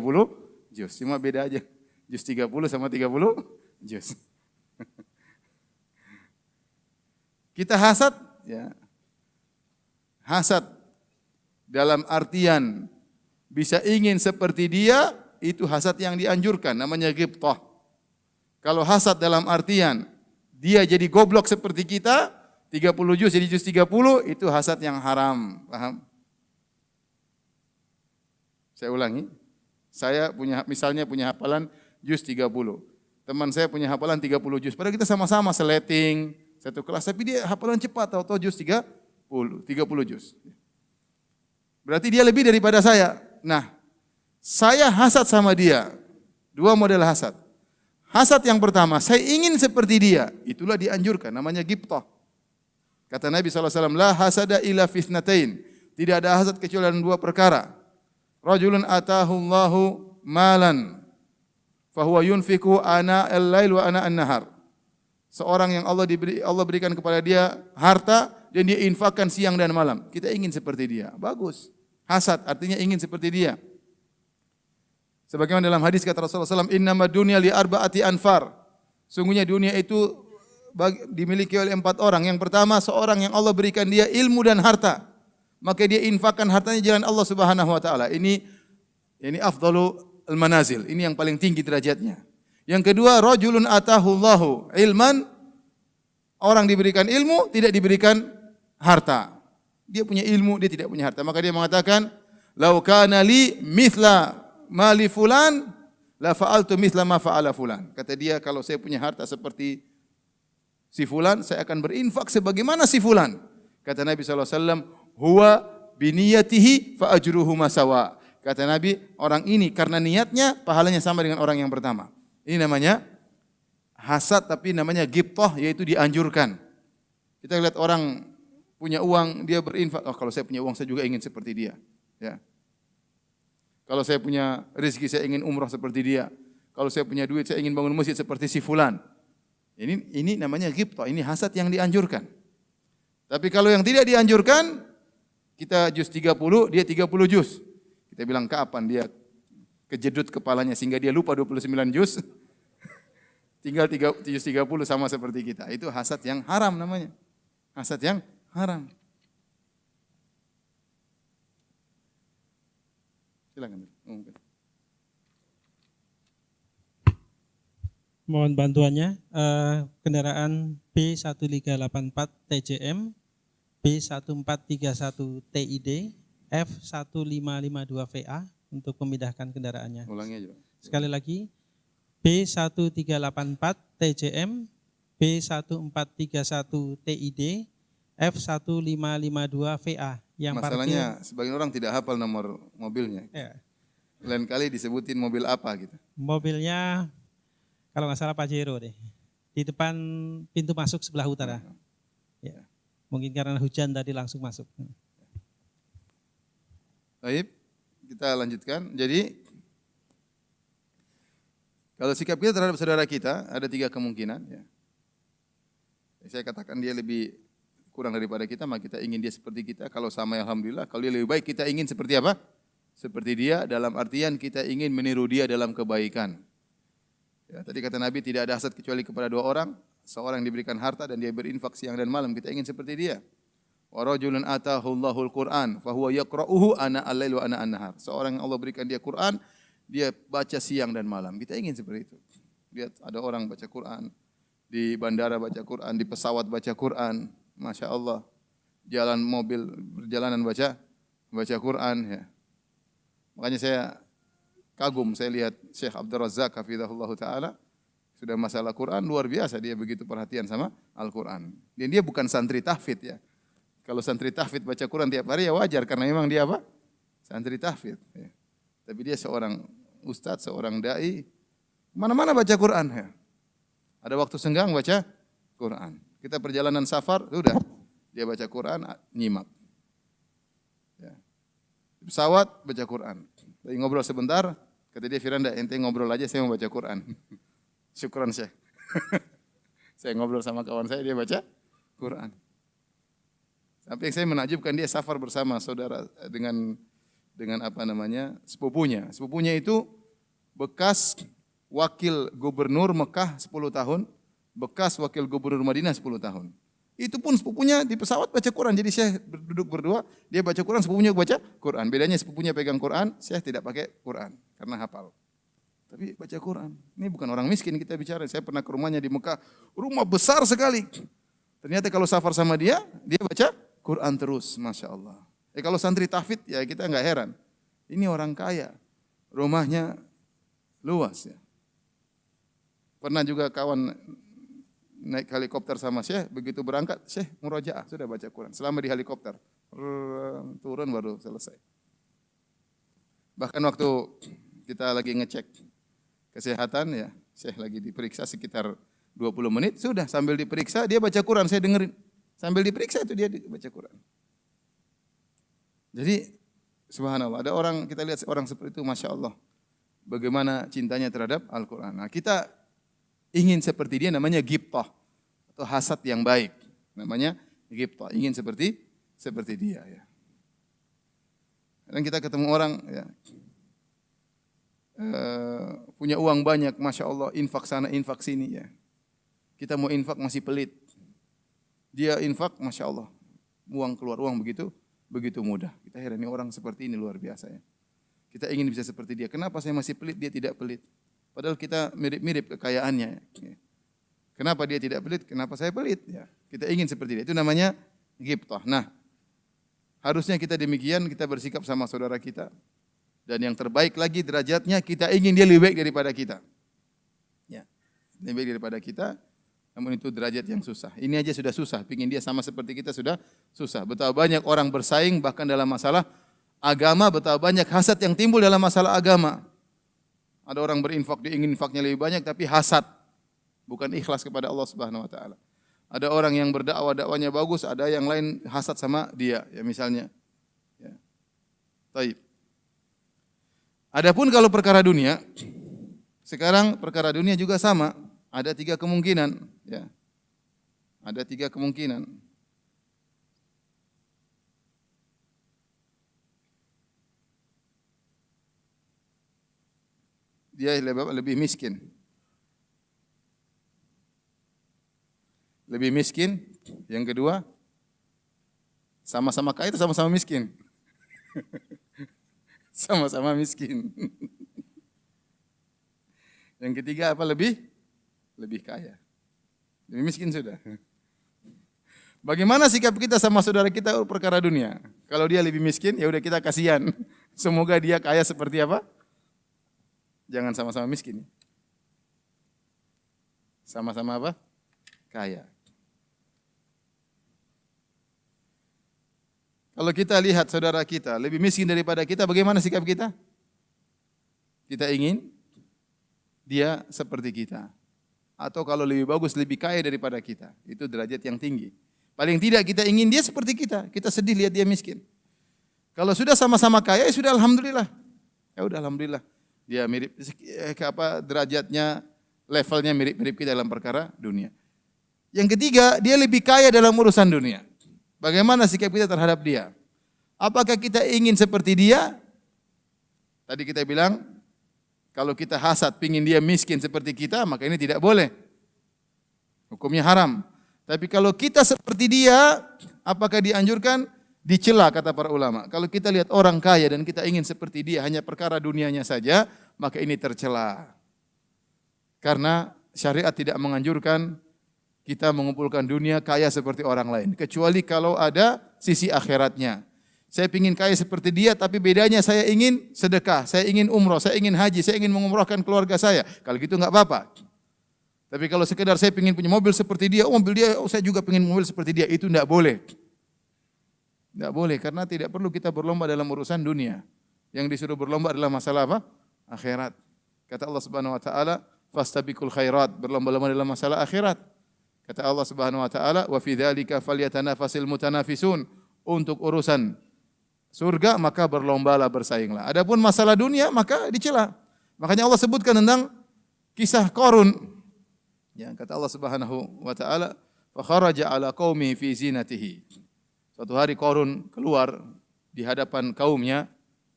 juz. Cuma beda aja. Juz 30 sama 30 juz. Kita hasad, ya. Hasad dalam artian bisa ingin seperti dia, itu hasad yang dianjurkan, namanya ghibthah. Kalau hasad dalam artian dia jadi goblok seperti kita, 30 juz jadi juz 30, itu hasad yang haram. Paham? Saya ulangi. Saya misalnya punya hafalan juz 30. Teman saya punya hafalan 30 juz. Padahal kita sama-sama seleting satu kelas, tapi dia hafalan cepat, atau juz 30 juz. Berarti dia lebih daripada saya. Nah, saya hasad sama dia. 2 model hasad. Hasad yang pertama, saya ingin seperti dia. Itulah dianjurkan, namanya ghibthah. Kata Nabi SAW, la hasada illa fitnatain. Tidak ada hasad kecuali dalam 2 perkara. Rajulun atahullahu malan, fahuwa yunfiku ana al-lail wa ana an-nahar. Seorang yang Allah berikan kepada dia harta, dan dia infakkan siang dan malam. Kita ingin seperti dia. Bagus. Hasad artinya ingin seperti dia. Sebagaimana dalam hadis kata Rasulullah SAW, innama dunya li arba'ati anfar. Sungguhnya dunia itu dimiliki oleh 4 orang. Yang pertama, seorang yang Allah berikan dia ilmu dan harta, maka dia infakkan hartanya jalan Allah Subhanahu wa taala. Ini afdalu al-manazil. Ini yang paling tinggi derajatnya. Yang kedua, rajulun atahullahu ilman. Orang diberikan ilmu, tidak diberikan harta. Dia punya ilmu, dia tidak punya harta. Maka dia mengatakan, "Lau kana li mithla mali fulan, la fa'altu mithla ma fa'ala fulan." Kata dia, kalau saya punya harta seperti si fulan, saya akan berinfak sebagaimana si fulan. Kata Nabi SAW, "Huwa biniyatihi fa ajruhu ma sawa." Kata Nabi, orang ini karena niatnya pahalanya sama dengan orang yang pertama. Ini namanya hasad, tapi namanya ghibthah, yaitu dianjurkan. Kita lihat orang punya uang, dia berinfak. Oh, kalau saya punya uang, saya juga ingin seperti dia. Ya. Kalau saya punya rezeki, saya ingin umrah seperti dia. Kalau saya punya duit, saya ingin bangun masjid seperti si fulan. Ini namanya ghibthah, ini hasad yang dianjurkan. Tapi kalau yang tidak dianjurkan, kita juz 30, dia 30 juz. Kita bilang kapan dia kejedut kepalanya sehingga dia lupa 29 juz. Tinggal juz 30 sama seperti kita. Itu hasad yang haram namanya. Hasad yang haram. Silakan. Mohon bantuannya, kendaraan B1384 TJM, B1431 TID, F1552 VA untuk memindahkan kendaraannya. Ulangi aja. Sekali lagi, B1384 TJM, B1431 TID, F1552 VA. Yang masalahnya sebagian orang tidak hafal nomor mobilnya. Ya. Lain kali disebutin mobil apa gitu. Mobilnya kalau nggak salah Pajero deh. Di depan pintu masuk sebelah utara. Ya. Mungkin karena hujan tadi langsung masuk. Baik, kita lanjutkan. Jadi kalau sikap kita terhadap saudara kita ada 3 kemungkinan. Ya. Saya katakan dia lebih kurang daripada kita, maka kita ingin dia seperti kita. Kalau sama, alhamdulillah. Kalau dia lebih baik, kita ingin seperti apa? Seperti dia, dalam artian kita ingin meniru dia dalam kebaikan. Ya, tadi kata Nabi, tidak ada hasad kecuali kepada 2 orang. Seorang yang diberikan harta dan dia berinfak siang dan malam. Kita ingin seperti dia. Wa rajulun atahullahul Qur'an fahuwa yaqra'uhu ana al-lail wa ana an-nahar. Seorang yang Allah berikan dia Quran, dia baca siang dan malam. Kita ingin seperti itu. Lihat ada orang baca Quran, di bandara baca Quran, di pesawat baca Quran. Masya Allah, jalan mobil, perjalanan baca Quran. Ya. Makanya saya kagum, saya lihat Syekh Abdul Razak hafizahullah ta'ala, sudah masalah Quran, luar biasa dia begitu perhatian sama Al-Quran. Dan dia bukan santri tahfidz ya. Kalau santri tahfidz baca Quran tiap hari ya wajar, karena memang dia apa? Santri tahfidz. Ya. Tapi dia seorang ustadz, seorang da'i, mana-mana baca Quran. Ya. Ada waktu senggang baca Quran. Kita perjalanan safar, sudah dia baca Quran, nyimak. Ya. Di pesawat baca Quran. Lagi ngobrol sebentar, kata dia, Firanda, ente ngobrol aja, saya mau baca Quran. Syukran Syekh. Saya ngobrol sama kawan saya, dia baca Quran. Sampai saya menakjubkan, dia safar bersama saudara dengan apa namanya, sepupunya. Sepupunya itu bekas wakil gubernur Mekah 10 tahun, bekas wakil gubernur Madinah 10 tahun. Itu pun sepupunya di pesawat baca Quran. Jadi Syekh duduk berdua, dia baca Quran, sepupunya baca Quran. Bedanya sepupunya pegang Quran, Syekh tidak pakai Quran karena hafal. Tapi baca Quran. Ini bukan orang miskin kita bicara. Saya pernah ke rumahnya di Mekah, rumah besar sekali. Ternyata kalau safar sama dia baca Quran terus, Masya Allah. Kalau santri tahfidz ya kita enggak heran. Ini orang kaya, rumahnya luas ya. Pernah juga kawan naik helikopter sama Syekh, begitu berangkat, Syekh murojaah, sudah baca Quran. Selama di helikopter, turun baru selesai. Bahkan waktu kita lagi ngecek kesehatan ya, Syekh lagi diperiksa sekitar 20 menit, sudah sambil diperiksa dia baca Quran, saya dengerin. Sambil diperiksa itu dia baca Quran. Jadi subhanallah, ada orang, kita lihat orang seperti itu, Masya Allah. Bagaimana cintanya terhadap Al-Quran. Nah, kita ingin seperti dia, namanya ghibthah atau hasad yang baik. Namanya ghibthah, ingin seperti dia ya. Dan kita ketemu orang ya, punya uang banyak, Masya Allah, infak sana, infak sini ya. Kita mau infak masih pelit. Dia infak, Masya Allah, uang keluar uang begitu mudah. Kita heran, ini orang seperti ini luar biasa ya. Kita ingin bisa seperti dia. Kenapa saya masih pelit, dia tidak pelit? Padahal kita mirip-mirip kekayaannya. Kenapa dia tidak pelit? Kenapa saya pelit? Ya, kita ingin seperti dia. Itu namanya ghibthah. Nah, harusnya kita demikian, kita bersikap sama saudara kita. Dan yang terbaik lagi derajatnya, kita ingin dia lebih baik daripada kita. Ya, lebih baik daripada kita. Namun itu derajat yang susah. Ini aja sudah susah. Pingin dia sama seperti kita sudah susah. Betapa banyak orang bersaing bahkan dalam masalah agama, betapa banyak hasad yang timbul dalam masalah agama. Ada orang berinfak, dia ingin infaknya lebih banyak tapi hasad. Bukan ikhlas kepada Allah Subhanahu wa taala. Ada orang yang berdakwah, dakwanya bagus, ada yang lain hasad sama dia, ya misalnya. Ya. Baik. Adapun kalau perkara dunia, sekarang perkara dunia juga sama, ada 3 kemungkinan, ya. Ada 3 kemungkinan. Dia lebih miskin. Lebih miskin. Yang kedua, sama-sama kaya atau sama-sama miskin? Sama-sama miskin. Yang ketiga apa lebih? Lebih kaya. Lebih miskin sudah. Bagaimana sikap kita sama saudara kita perkara dunia? Kalau dia lebih miskin, ya udah kita kasihan. Semoga dia kaya seperti apa? Jangan sama-sama miskin. Sama-sama apa? Kaya. Kalau kita lihat saudara kita lebih miskin daripada kita, bagaimana sikap kita? Kita ingin dia seperti kita. Atau kalau lebih bagus, lebih kaya daripada kita. Itu derajat yang tinggi. Paling tidak kita ingin dia seperti kita. Kita sedih lihat dia miskin. Kalau sudah sama-sama kaya, ya sudah alhamdulillah. Ya udah alhamdulillah. Dia mirip derajatnya, levelnya mirip-mirip kita dalam perkara dunia. Yang ketiga, dia lebih kaya dalam urusan dunia. Bagaimana sikap kita terhadap dia? Apakah kita ingin seperti dia? Tadi kita bilang, kalau kita hasad, pingin dia miskin seperti kita, maka ini tidak boleh. Hukumnya haram. Tapi kalau kita seperti dia, apakah dianjurkan? Dicela kata para ulama. Kalau kita lihat orang kaya dan kita ingin seperti dia, hanya perkara dunianya saja, maka ini tercela. Karena syariat tidak menganjurkan kita mengumpulkan dunia kaya seperti orang lain. Kecuali kalau ada sisi akhiratnya. Saya ingin kaya seperti dia, tapi bedanya saya ingin sedekah, saya ingin umroh, saya ingin haji, saya ingin mengumrohkan keluarga saya. Kalau gitu enggak apa-apa. Tapi kalau sekedar saya ingin punya mobil seperti dia, mobil dia, saya juga ingin mobil seperti dia, itu enggak boleh. Enggak boleh, karena tidak perlu kita berlomba dalam urusan dunia. Yang disuruh berlomba adalah masalah apa? Akhirat. Kata Allah Subhanahu wa taala, "Fastabiqul khairat", berlomba-lomba dalam masalah akhirat. Kata Allah Subhanahu wa taala, "Wa fi dzalika falyatanafasil mutanafisun", untuk urusan surga maka berlombalah, bersainglah. Adapun masalah dunia maka dicela. Makanya Allah sebutkan tentang kisah Qarun. Ya, kata Allah Subhanahu wa taala, "Fa kharaja ala qaumi fi zinatihi". Suatu hari Qarun keluar di hadapan kaumnya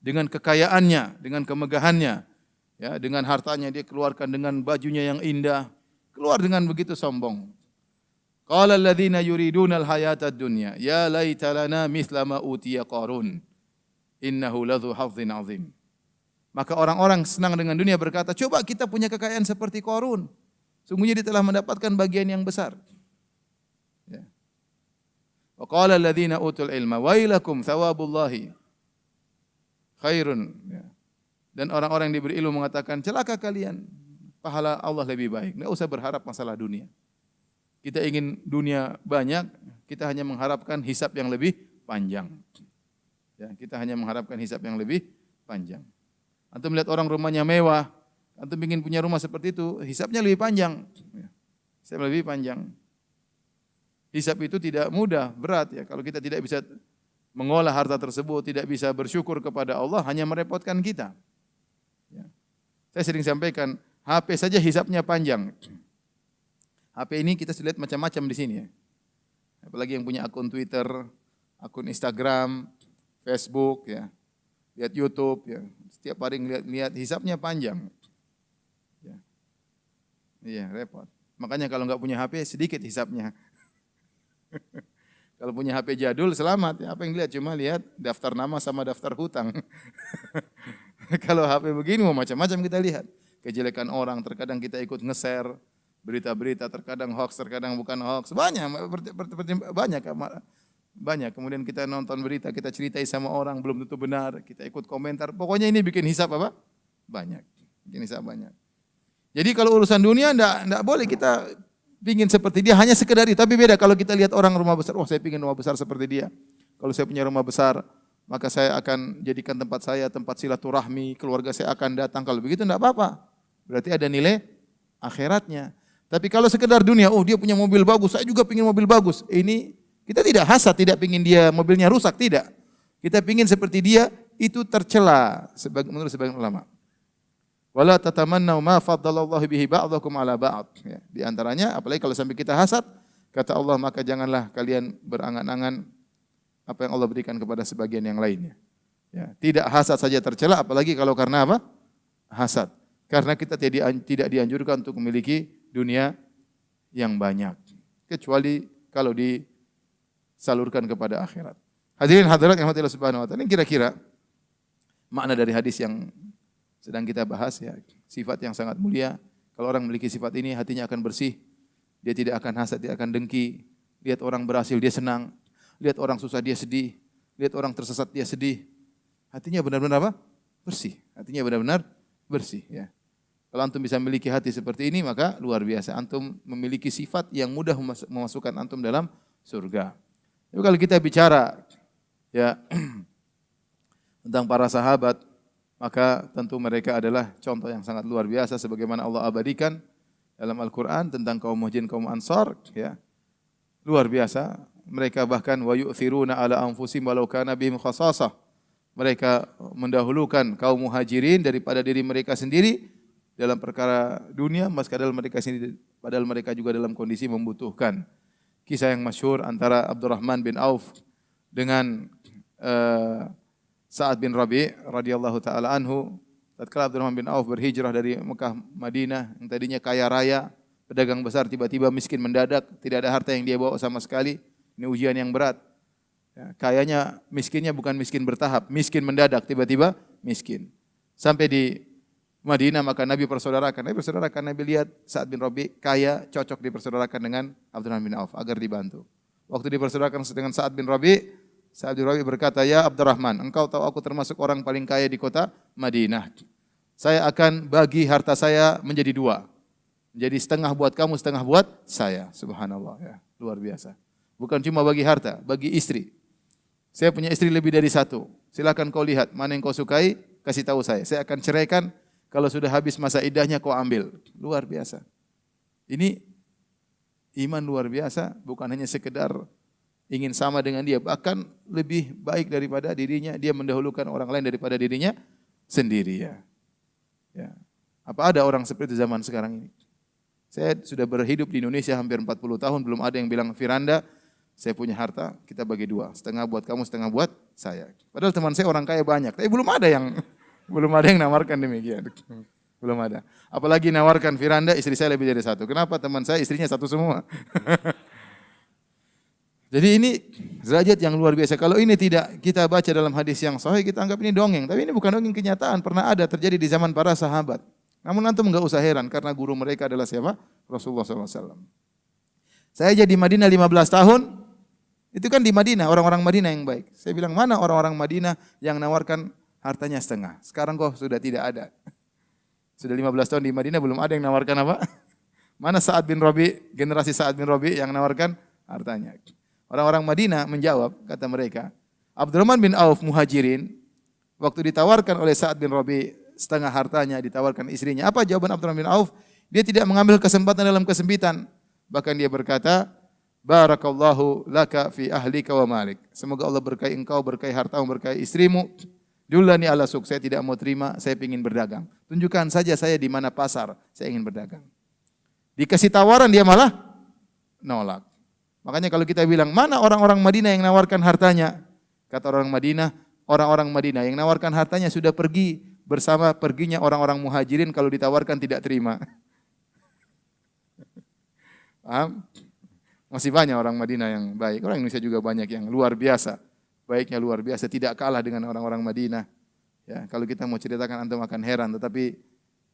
dengan kekayaannya, dengan kemegahannya, ya, dengan hartanya dia keluarkan, dengan bajunya yang indah, keluar dengan begitu sombong. Qala alladziina yuriduna al-hayata ad-dunya, ya laita lana mithla ma utiya Qarun, innahu ladzu hazzin 'azim. Maka orang-orang senang dengan dunia berkata, coba kita punya kekayaan seperti Qarun. Sungguhnya dia telah mendapatkan bagian yang besar. Ya. Wa qala alladziina utul ilma wailakum thawabullahi khairun. Ya. Dan orang-orang yang diberi ilmu mengatakan, celaka kalian, pahala Allah lebih baik. Enggak usah berharap masalah dunia. Kita ingin dunia banyak, kita hanya mengharapkan hisab yang lebih panjang. Ya, kita hanya mengharapkan hisab yang lebih panjang. Antum melihat orang rumahnya mewah, antum ingin punya rumah seperti itu, hisabnya lebih panjang. Ya, hisab lebih panjang. Hisab itu tidak mudah, berat ya. Kalau kita tidak bisa mengolah harta tersebut, tidak bisa bersyukur kepada Allah, hanya merepotkan kita. Ya. Saya sering sampaikan, HP saja hisabnya panjang. HP ini kita lihat macam-macam di sini ya. Apalagi yang punya akun Twitter, akun Instagram, Facebook ya. Lihat YouTube ya. Setiap hari lihat hisabnya panjang. Ya. Iya, repot. Makanya kalau enggak punya HP sedikit hisabnya. Kalau punya HP jadul selamat ya. Apa yang dilihat cuma lihat daftar nama sama daftar hutang. Kalau HP begini mau macam-macam kita lihat. Kejelekan orang, terkadang kita ikut nge-share berita-berita, terkadang hoax, terkadang bukan hoax. Banyak. Kemudian kita nonton berita, kita ceritai sama orang belum tentu benar, kita ikut komentar. Pokoknya ini bikin hisab apa? Banyak. Bikin hisab banyak. Jadi kalau urusan dunia enggak boleh kita pingin seperti dia, hanya sekedar itu. Tapi beda kalau kita lihat orang rumah besar, saya pingin rumah besar seperti dia. Kalau saya punya rumah besar, maka saya akan jadikan tempat saya tempat silaturahmi, keluarga saya akan datang. Kalau begitu enggak apa-apa. Berarti ada nilai akhiratnya. Tapi kalau sekedar dunia, dia punya mobil bagus, saya juga pingin mobil bagus. Ini kita tidak hasad, tidak pingin dia mobilnya rusak, tidak. Kita pingin seperti dia, itu tercela menurut sebagian ulama. Wala tatamannaw ma faddalallahu bihi ba'dakum ala ba'd. Ya, di antaranya apalagi kalau sampai kita hasad, kata Allah, maka janganlah kalian berangan-angan apa yang Allah berikan kepada sebagian yang lainnya. Ya, tidak hasad saja tercela, apalagi kalau karena apa? Hasad. Karena kita tidak dianjurkan untuk memiliki dunia yang banyak, kecuali kalau disalurkan kepada akhirat. Hadirin hadirat yang Allah Subhanahu wa taala, ini kira-kira makna dari hadis yang sedang kita bahas ya, sifat yang sangat mulia. Kalau orang memiliki sifat ini, hatinya akan bersih. Dia tidak akan hasad, dia akan dengki. Lihat orang berhasil, dia senang. Lihat orang susah, dia sedih. Lihat orang tersesat, dia sedih. Hatinya benar-benar apa? Bersih. Hatinya benar-benar bersih ya. Kalau antum bisa memiliki hati seperti ini, maka luar biasa. Antum memiliki sifat yang mudah memasukkan antum dalam surga. Jadi kalau kita bicara ya tentang para sahabat, maka tentu mereka adalah contoh yang sangat luar biasa sebagaimana Allah abadikan dalam Al-Qur'an tentang kaum Muhajirin, kaum Ansar ya. Luar biasa. Mereka bahkan wa yu'thiruna ala anfusihim walau kana bihim khasasah. Mereka mendahulukan kaum Muhajirin daripada diri mereka sendiri dalam perkara dunia, padahal mereka juga dalam kondisi membutuhkan. Kisah yang masyhur antara Abdurrahman bin Auf dengan Sa'ad bin Rabi' radhiyallahu taala anhu. Tatkala Abdurrahman bin Auf berhijrah dari Mekah Madinah, yang tadinya kaya raya, pedagang besar, tiba-tiba miskin mendadak, tidak ada harta yang dia bawa sama sekali. Ini ujian yang berat. Ya, kayanya miskinnya bukan miskin bertahap, miskin mendadak, tiba-tiba miskin. Sampai di Madinah maka Nabi persaudarakan. Nabi lihat Sa'ad bin Rabi' kaya, cocok dipersaudarakan dengan Abdurrahman bin Auf agar dibantu. Waktu dipersaudarakan dengan Sa'ad bin Rabi' berkata, "Ya Abdurrahman, engkau tahu aku termasuk orang paling kaya di kota Madinah. Saya akan bagi harta saya menjadi dua. Menjadi setengah buat kamu, setengah buat saya." Subhanallah ya, luar biasa. Bukan cuma bagi harta, bagi istri. Saya punya istri lebih dari satu. Silakan kau lihat mana yang kau sukai, kasih tahu saya. Saya akan ceraikan. Kalau sudah habis masa iddahnya kau ambil. Luar biasa. Ini iman luar biasa, bukan hanya sekedar ingin sama dengan dia, bahkan lebih baik daripada dirinya, dia mendahulukan orang lain daripada dirinya sendiri ya. Ya. Apa ada orang seperti zaman sekarang ini? Saya sudah berhidup di Indonesia hampir 40 tahun, belum ada yang bilang, "Firanda, saya punya harta, kita bagi dua, setengah buat kamu, setengah buat saya." Padahal teman saya orang kaya banyak, tapi belum ada yang nawarkan demikian. Belum ada. Apalagi nawarkan, "Firanda, istri saya lebih dari satu." Kenapa? Teman saya istrinya satu semua. Jadi ini derajat yang luar biasa. Kalau ini tidak kita baca dalam hadis yang sahih, kita anggap ini dongeng. Tapi ini bukan dongeng, kenyataan. Pernah ada terjadi di zaman para sahabat. Namun antum enggak usah heran karena guru mereka adalah siapa? Rasulullah SAW. Saya jadi Madinah 15 tahun. Itu kan di Madinah, orang-orang Madinah yang baik. Saya bilang, mana orang-orang Madinah yang nawarkan hartanya setengah? Sekarang kok sudah tidak ada. Sudah 15 tahun di Madinah belum ada yang nawarkan apa? Mana Sa'ad bin Rabi', generasi Sa'ad bin Rabi' yang nawarkan hartanya. Orang-orang Madinah menjawab, kata mereka, Abdurrahman bin Auf Muhajirin, waktu ditawarkan oleh Sa'ad bin Rabi' setengah hartanya, ditawarkan istrinya. Apa jawaban Abdurrahman bin Auf? Dia tidak mengambil kesempatan dalam kesempitan. Bahkan dia berkata, "Barakallahu laka fi ahlika wa malik." Semoga Allah berkahi engkau, berkahi hartamu, berkahi istrimu. Dulani ala suq, saya tidak mau terima, saya ingin berdagang. Tunjukkan saja saya di mana pasar, saya ingin berdagang. Dikasih tawaran dia malah nolak. Makanya kalau kita bilang, mana orang-orang Madinah yang nawarkan hartanya? Kata orang-orang Madinah yang nawarkan hartanya sudah pergi bersama perginya orang-orang Muhajirin, kalau ditawarkan tidak terima. Paham? Masih banyak orang Madinah yang baik. Orang Indonesia juga banyak yang luar biasa. Baiknya luar biasa, tidak kalah dengan orang-orang Madinah. Ya, kalau kita mau ceritakan antum akan heran, tetapi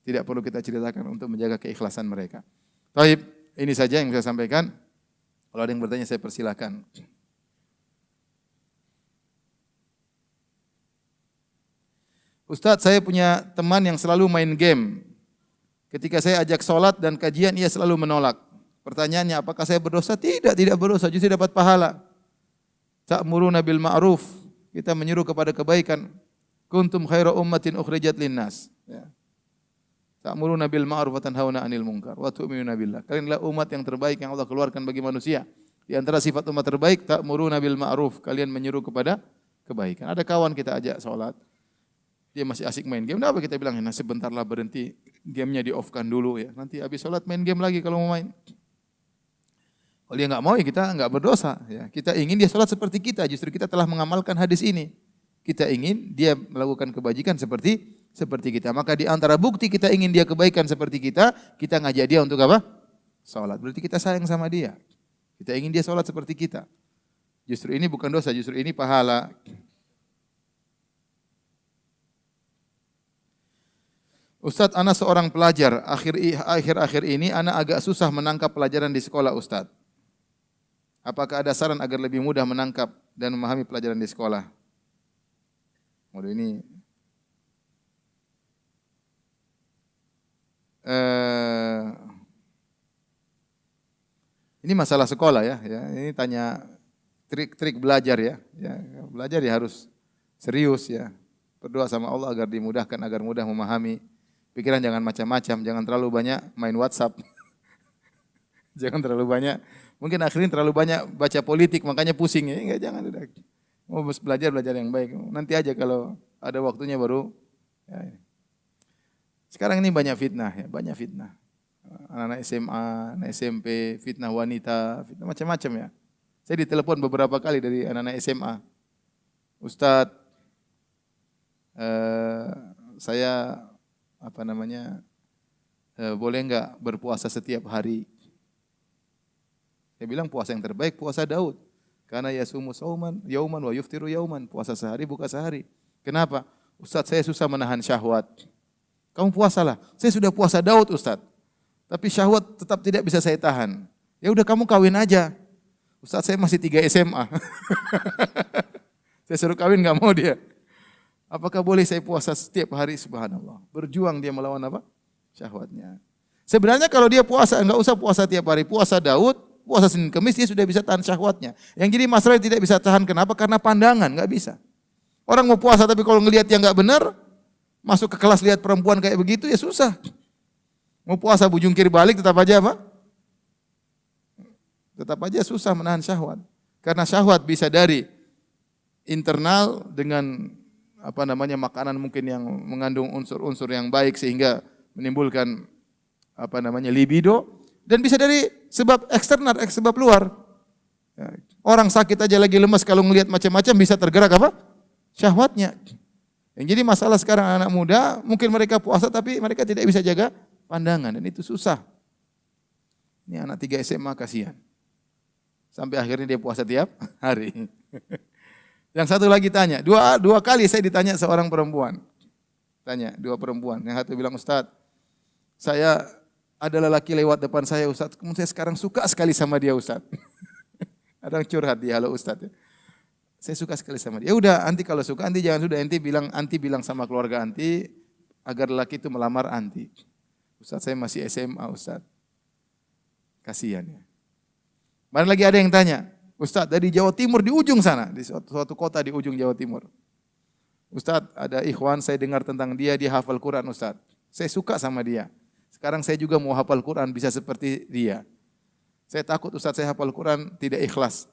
tidak perlu kita ceritakan untuk menjaga keikhlasan mereka. Baik, ini saja yang saya sampaikan. Kalau ada yang bertanya saya persilakan. Ustadz, saya punya teman yang selalu main game. Ketika saya ajak sholat dan kajian, ia selalu menolak. Pertanyaannya, apakah saya berdosa? Tidak berdosa, justru dapat pahala. Ta'muruna bil ma'ruf, kita menyuruh kepada kebaikan. Kuntum khaira ummatin ukhrijat linnas. Ya. Ta'muruna bil ma'ruf wa tanhauna 'anil munkar wa tu'minuna billah. Kalian adalah umat yang terbaik yang Allah keluarkan bagi manusia. Di antara sifat umat terbaik, ta'muruna bil ma'ruf, kalian menyuruh kepada kebaikan. Ada kawan kita ajak salat. dia masih asik main game. Apa kita bilang, nah sebentar lah berhenti, gamenya di-off-kan dulu ya. Nanti habis sholat main game lagi kalau mau main. Kalau dia nggak mau ya kita nggak berdosa. Ya. Kita ingin dia sholat seperti kita, justru kita telah mengamalkan hadis ini. Kita ingin dia melakukan kebajikan seperti kita. Maka di antara bukti kita ingin dia kebaikan seperti kita ngajak dia untuk apa? Sholat. Berarti kita sayang sama dia. Kita ingin dia sholat seperti kita. Justru ini bukan dosa, justru ini pahala. Ustadz, ana seorang pelajar. Akhir-akhir ini ana agak susah menangkap pelajaran di sekolah, Ustadz. Apakah ada saran agar lebih mudah menangkap dan memahami pelajaran di sekolah? Waduh, ini masalah sekolah ya. Ini tanya trik-trik belajar ya. Belajar ya harus serius ya. Berdoa sama Allah agar dimudahkan, agar mudah memahami. Pikiran jangan macam-macam, jangan terlalu banyak main WhatsApp. Jangan terlalu banyak. Mungkin akhirnya terlalu banyak baca politik, makanya pusing ya. Enggak, jangan udah. Mau belajar yang baik. Nanti aja kalau ada waktunya baru. Ya. Sekarang ini banyak fitnah ya, banyak fitnah. Anak-anak SMA, anak SMP, fitnah wanita, fitnah macam-macam ya. Saya ditelepon beberapa kali dari anak-anak SMA. Ustadz, saya boleh enggak berpuasa setiap hari? Saya bilang puasa yang terbaik puasa Daud. Karena yasumu sauman yauman wa yuftiru yauman. Puasa sehari buka sehari. Kenapa? Ustaz, saya susah menahan syahwat. Kamu puasalah. Saya sudah puasa Daud, Ustaz. Tapi syahwat tetap tidak bisa saya tahan. Ya udah kamu kawin aja. Ustaz, saya masih 3 SMA. Saya suruh kawin enggak mau dia. Apakah boleh saya puasa setiap hari? Subhanallah. Berjuang dia melawan apa? Syahwatnya. Sebenarnya kalau dia puasa, enggak usah puasa tiap hari. Puasa Daud, puasa Senin Kemis, dia sudah bisa tahan syahwatnya. Yang jadi masalah tidak bisa tahan, kenapa? Karena pandangan, enggak bisa. Orang mau puasa tapi kalau ngelihat yang enggak benar, masuk ke kelas lihat perempuan kayak begitu, ya susah. Mau puasa bujungkir balik tetap aja apa? Tetap aja susah menahan syahwat. Karena syahwat bisa dari internal dengan makanan mungkin yang mengandung unsur-unsur yang baik sehingga menimbulkan libido, dan bisa dari sebab eksternal, sebab luar. Orang sakit aja lagi lemas kalau ngelihat macam-macam bisa tergerak apa? Syahwatnya. Yang jadi masalah sekarang anak muda, mungkin mereka puasa tapi mereka tidak bisa jaga pandangan dan itu susah. Ini anak 3 SMA kasihan. Sampai akhirnya dia puasa tiap hari. Yang satu lagi tanya, dua kali saya ditanya seorang perempuan. Tanya, 2 perempuan. Yang satu bilang, Ustadz, saya ada lelaki lewat depan saya, Ustadz. Kemudian saya sekarang suka sekali sama dia, Ustadz. Ada yang curhat dia, halo Ustadz. Saya suka sekali sama dia. Ya udah, anti kalau suka, anti jangan sudah. Anti bilang sama keluarga anti, agar lelaki itu melamar anti. Ustadz, saya masih SMA, Ustadz. Kasihan ya. Mana lagi ada yang tanya, Ustadz dari Jawa Timur di ujung sana, di suatu kota di ujung Jawa Timur. Ustadz ada ikhwan, saya dengar tentang dia hafal Quran Ustadz. Saya suka sama dia. Sekarang saya juga mau hafal Quran bisa seperti dia. Saya takut Ustadz saya hafal Quran tidak ikhlas.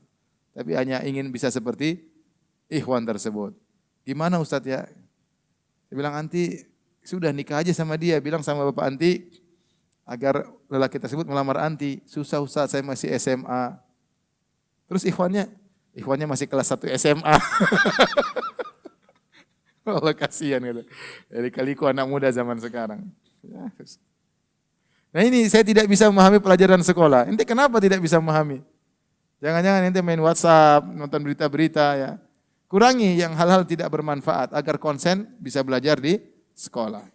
Tapi hanya ingin bisa seperti ikhwan tersebut. Gimana Ustadz ya? Saya bilang anti sudah nikah aja sama dia. Bilang sama bapak anti agar lelaki tersebut melamar anti. Susah Ustadz saya masih SMA. Terus ikhwannya masih kelas 1 SMA. Allah kasihan gitu. Jadi kaliku anak muda zaman sekarang. Nah ini saya tidak bisa memahami pelajaran sekolah. Ente kenapa tidak bisa memahami? Jangan-jangan ente main WhatsApp, nonton berita-berita ya. Kurangi yang hal-hal tidak bermanfaat agar konsen bisa belajar di sekolah.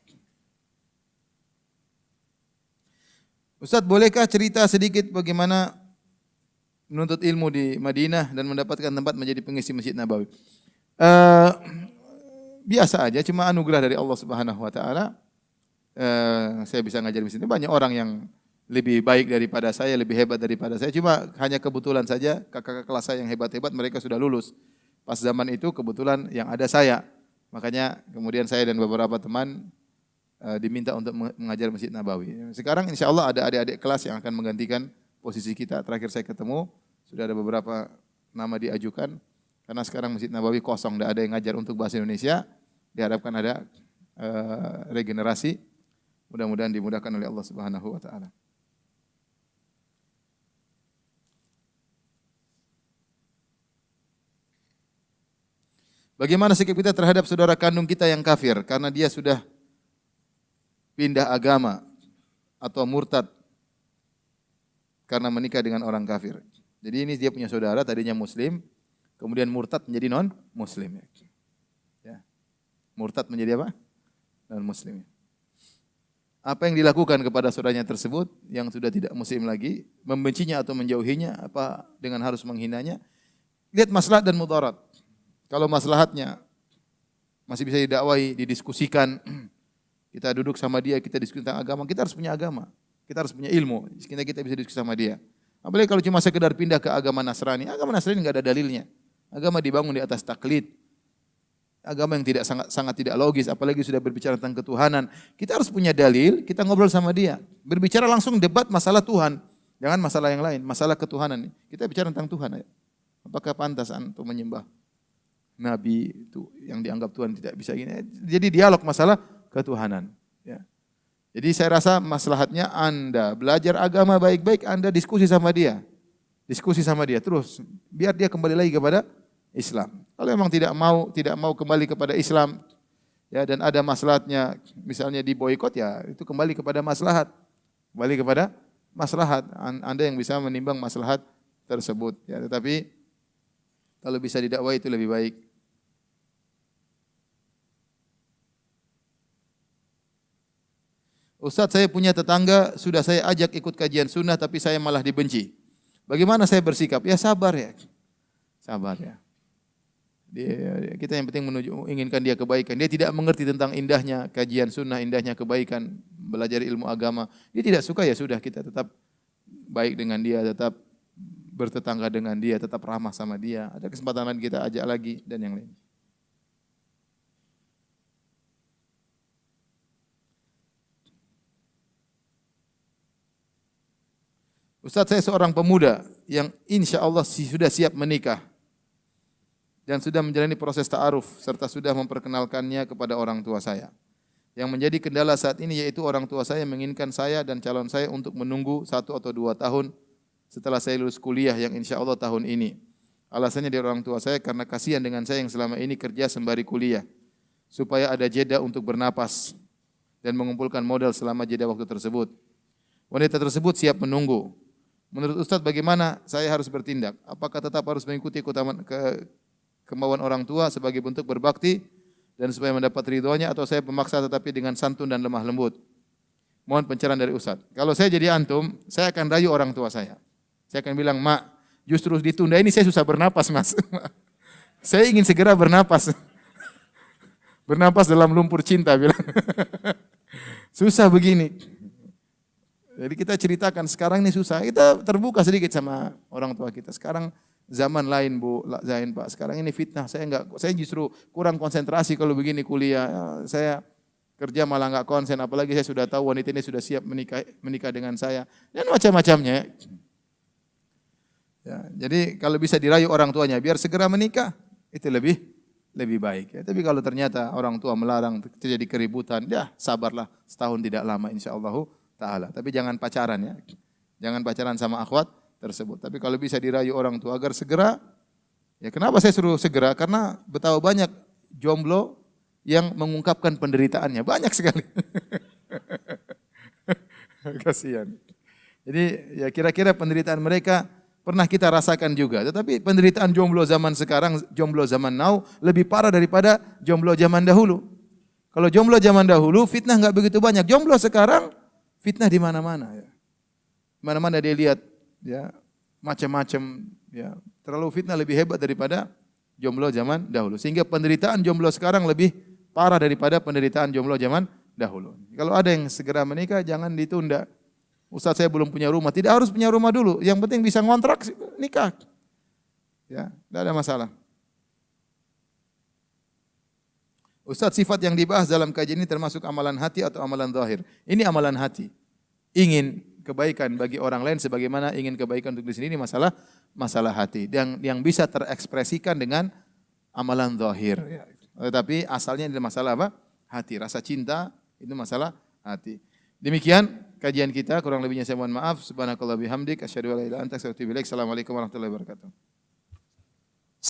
Ustadz, bolehkah cerita sedikit bagaimana menuntut ilmu di Madinah dan mendapatkan tempat menjadi pengisi Masjid Nabawi? Biasa aja, cuma anugerah dari Allah Subhanahu wa taala. Saya bisa ngajar di sini. Banyak orang yang lebih baik daripada saya, lebih hebat daripada saya. Cuma hanya kebetulan saja kakak-kakak kelas saya yang hebat-hebat mereka sudah lulus. Pas zaman itu kebetulan yang ada saya. Makanya kemudian saya dan beberapa teman diminta untuk mengajar Masjid Nabawi. Sekarang insya Allah ada adik-adik kelas yang akan menggantikan posisi kita. Terakhir saya ketemu, sudah ada beberapa nama diajukan. Karena sekarang Masjid Nabawi kosong, tidak ada yang ngajar untuk bahasa Indonesia. diharapkan ada regenerasi. Mudah-mudahan dimudahkan oleh Allah Subhanahu wa taala. Bagaimana sikap kita terhadap saudara kandung kita yang kafir karena dia sudah pindah agama atau murtad karena menikah dengan orang kafir. Jadi ini dia punya saudara tadinya muslim, kemudian murtad menjadi non muslim. Ya. Murtad menjadi apa? Non muslim. Apa yang dilakukan kepada saudaranya tersebut yang sudah tidak muslim lagi, membencinya atau menjauhinya, apa dengan harus menghinanya? Lihat maslahat dan mudarat. Kalau maslahatnya masih bisa didakwahi, didiskusikan, kita duduk sama dia, kita diskusi tentang agama, kita harus punya agama. Kita harus punya ilmu, kita bisa diskusi sama dia. Apalagi kalau cuma sekedar pindah ke agama Nasrani enggak ada dalilnya. Agama dibangun di atas taklid. Agama yang sangat tidak logis, apalagi sudah berbicara tentang ketuhanan. Kita harus punya dalil, kita ngobrol sama dia. Berbicara langsung debat masalah Tuhan. Jangan masalah yang lain, masalah ketuhanan. Kita bicara tentang Tuhan. Apakah pantas untuk menyembah Nabi itu yang dianggap Tuhan tidak bisa gini. Jadi dialog masalah ketuhanan. Ya. Jadi saya rasa maslahatnya Anda belajar agama baik-baik, Anda diskusi sama dia. Diskusi sama dia terus. Biar dia kembali lagi kepada Islam. Kalau memang tidak mau kembali kepada Islam, ya dan ada maslahatnya, misalnya diboikot, ya itu kembali kepada maslahat. Kembali kepada maslahat. Anda yang bisa menimbang maslahat tersebut. Ya, tetapi kalau bisa didakwahi itu lebih baik. Ustaz, saya punya tetangga, sudah saya ajak ikut kajian sunnah, tapi saya malah dibenci. Bagaimana saya bersikap? Ya sabar ya. Sabar ya. Kita yang penting inginkan dia kebaikan. Dia tidak mengerti tentang indahnya kajian sunnah, indahnya kebaikan, belajar ilmu agama. Dia tidak suka, ya sudah, kita tetap baik dengan dia, tetap bertetangga dengan dia, tetap ramah sama dia. Ada kesempatan lain kita ajak lagi dan yang lain. Ustaz, saya seorang pemuda yang insya Allah sudah siap menikah dan sudah menjalani proses ta'aruf serta sudah memperkenalkannya kepada orang tua saya. Yang menjadi kendala saat ini yaitu orang tua saya menginginkan saya dan calon saya untuk menunggu 1 atau 2 tahun setelah saya lulus kuliah yang insya Allah tahun ini. Alasannya dari orang tua saya karena kasihan dengan saya yang selama ini kerja sembari kuliah, supaya ada jeda untuk bernapas dan mengumpulkan modal selama jeda waktu tersebut. Wanita tersebut siap menunggu. Menurut Ustaz, bagaimana saya harus bertindak? Apakah tetap harus mengikuti kemauan orang tua sebagai bentuk berbakti dan supaya mendapat ridhonya, atau saya pemaksa tetapi dengan santun dan lemah lembut? Mohon pencerahan dari Ustaz. Kalau saya jadi antum, saya akan rayu orang tua saya. Saya akan bilang, "Mak, justru ditunda ini saya susah bernapas, Mas." Saya ingin segera bernapas. Bernapas dalam lumpur cinta, bilang. Susah begini. Jadi kita ceritakan sekarang ini susah. Kita terbuka sedikit sama orang tua kita. Sekarang zaman lain, Bu Zain, Pak. Sekarang ini fitnah. Saya justru kurang konsentrasi kalau begini kuliah. Saya kerja malah enggak konsen. Apalagi saya sudah tahu wanita ini sudah siap menikah dengan saya dan macam-macamnya. Ya, jadi kalau bisa dirayu orang tuanya biar segera menikah, itu lebih baik. Ya. Tapi kalau ternyata orang tua melarang, terjadi keributan, ya sabarlah, setahun tidak lama insyaallah ta'ala. Tapi jangan pacaran ya. Jangan pacaran sama akhwat tersebut. Tapi kalau bisa dirayu orang tua agar segera, ya kenapa saya suruh segera? Karena betapa banyak jomblo yang mengungkapkan penderitaannya. Banyak sekali. Kasihan. Jadi ya kira-kira penderitaan mereka pernah kita rasakan juga. Tetapi penderitaan jomblo zaman sekarang, jomblo zaman now lebih parah daripada jomblo zaman dahulu. Kalau jomblo zaman dahulu fitnah enggak begitu banyak. Jomblo sekarang fitnah di mana-mana ya. Mana-mana dia lihat ya, macam-macam ya. Terlalu fitnah lebih hebat daripada jomblo zaman dahulu. Sehingga penderitaan jomblo sekarang lebih parah daripada penderitaan jomblo zaman dahulu. Kalau ada yang segera menikah jangan ditunda. Ustaz, saya belum punya rumah. Tidak harus punya rumah dulu. Yang penting bisa ngontrak nikah. Ya, tidak ada masalah. Ustaz, sifat yang dibahas dalam kajian ini termasuk amalan hati atau amalan zahir? Ini amalan hati. Ingin kebaikan bagi orang lain sebagaimana ingin kebaikan untuk diri sendiri, masalah hati. Yang bisa terekspresikan dengan amalan zahir. Tetapi asalnya adalah masalah apa? Hati. Rasa cinta itu masalah hati. Demikian kajian kita, kurang lebihnya saya mohon maaf. Subhanakallah bihamdik, asyhadu an la ilaha illa anta astaghfiruka wa atubu ilaik. Assalamualaikum warahmatullahi wabarakatuh.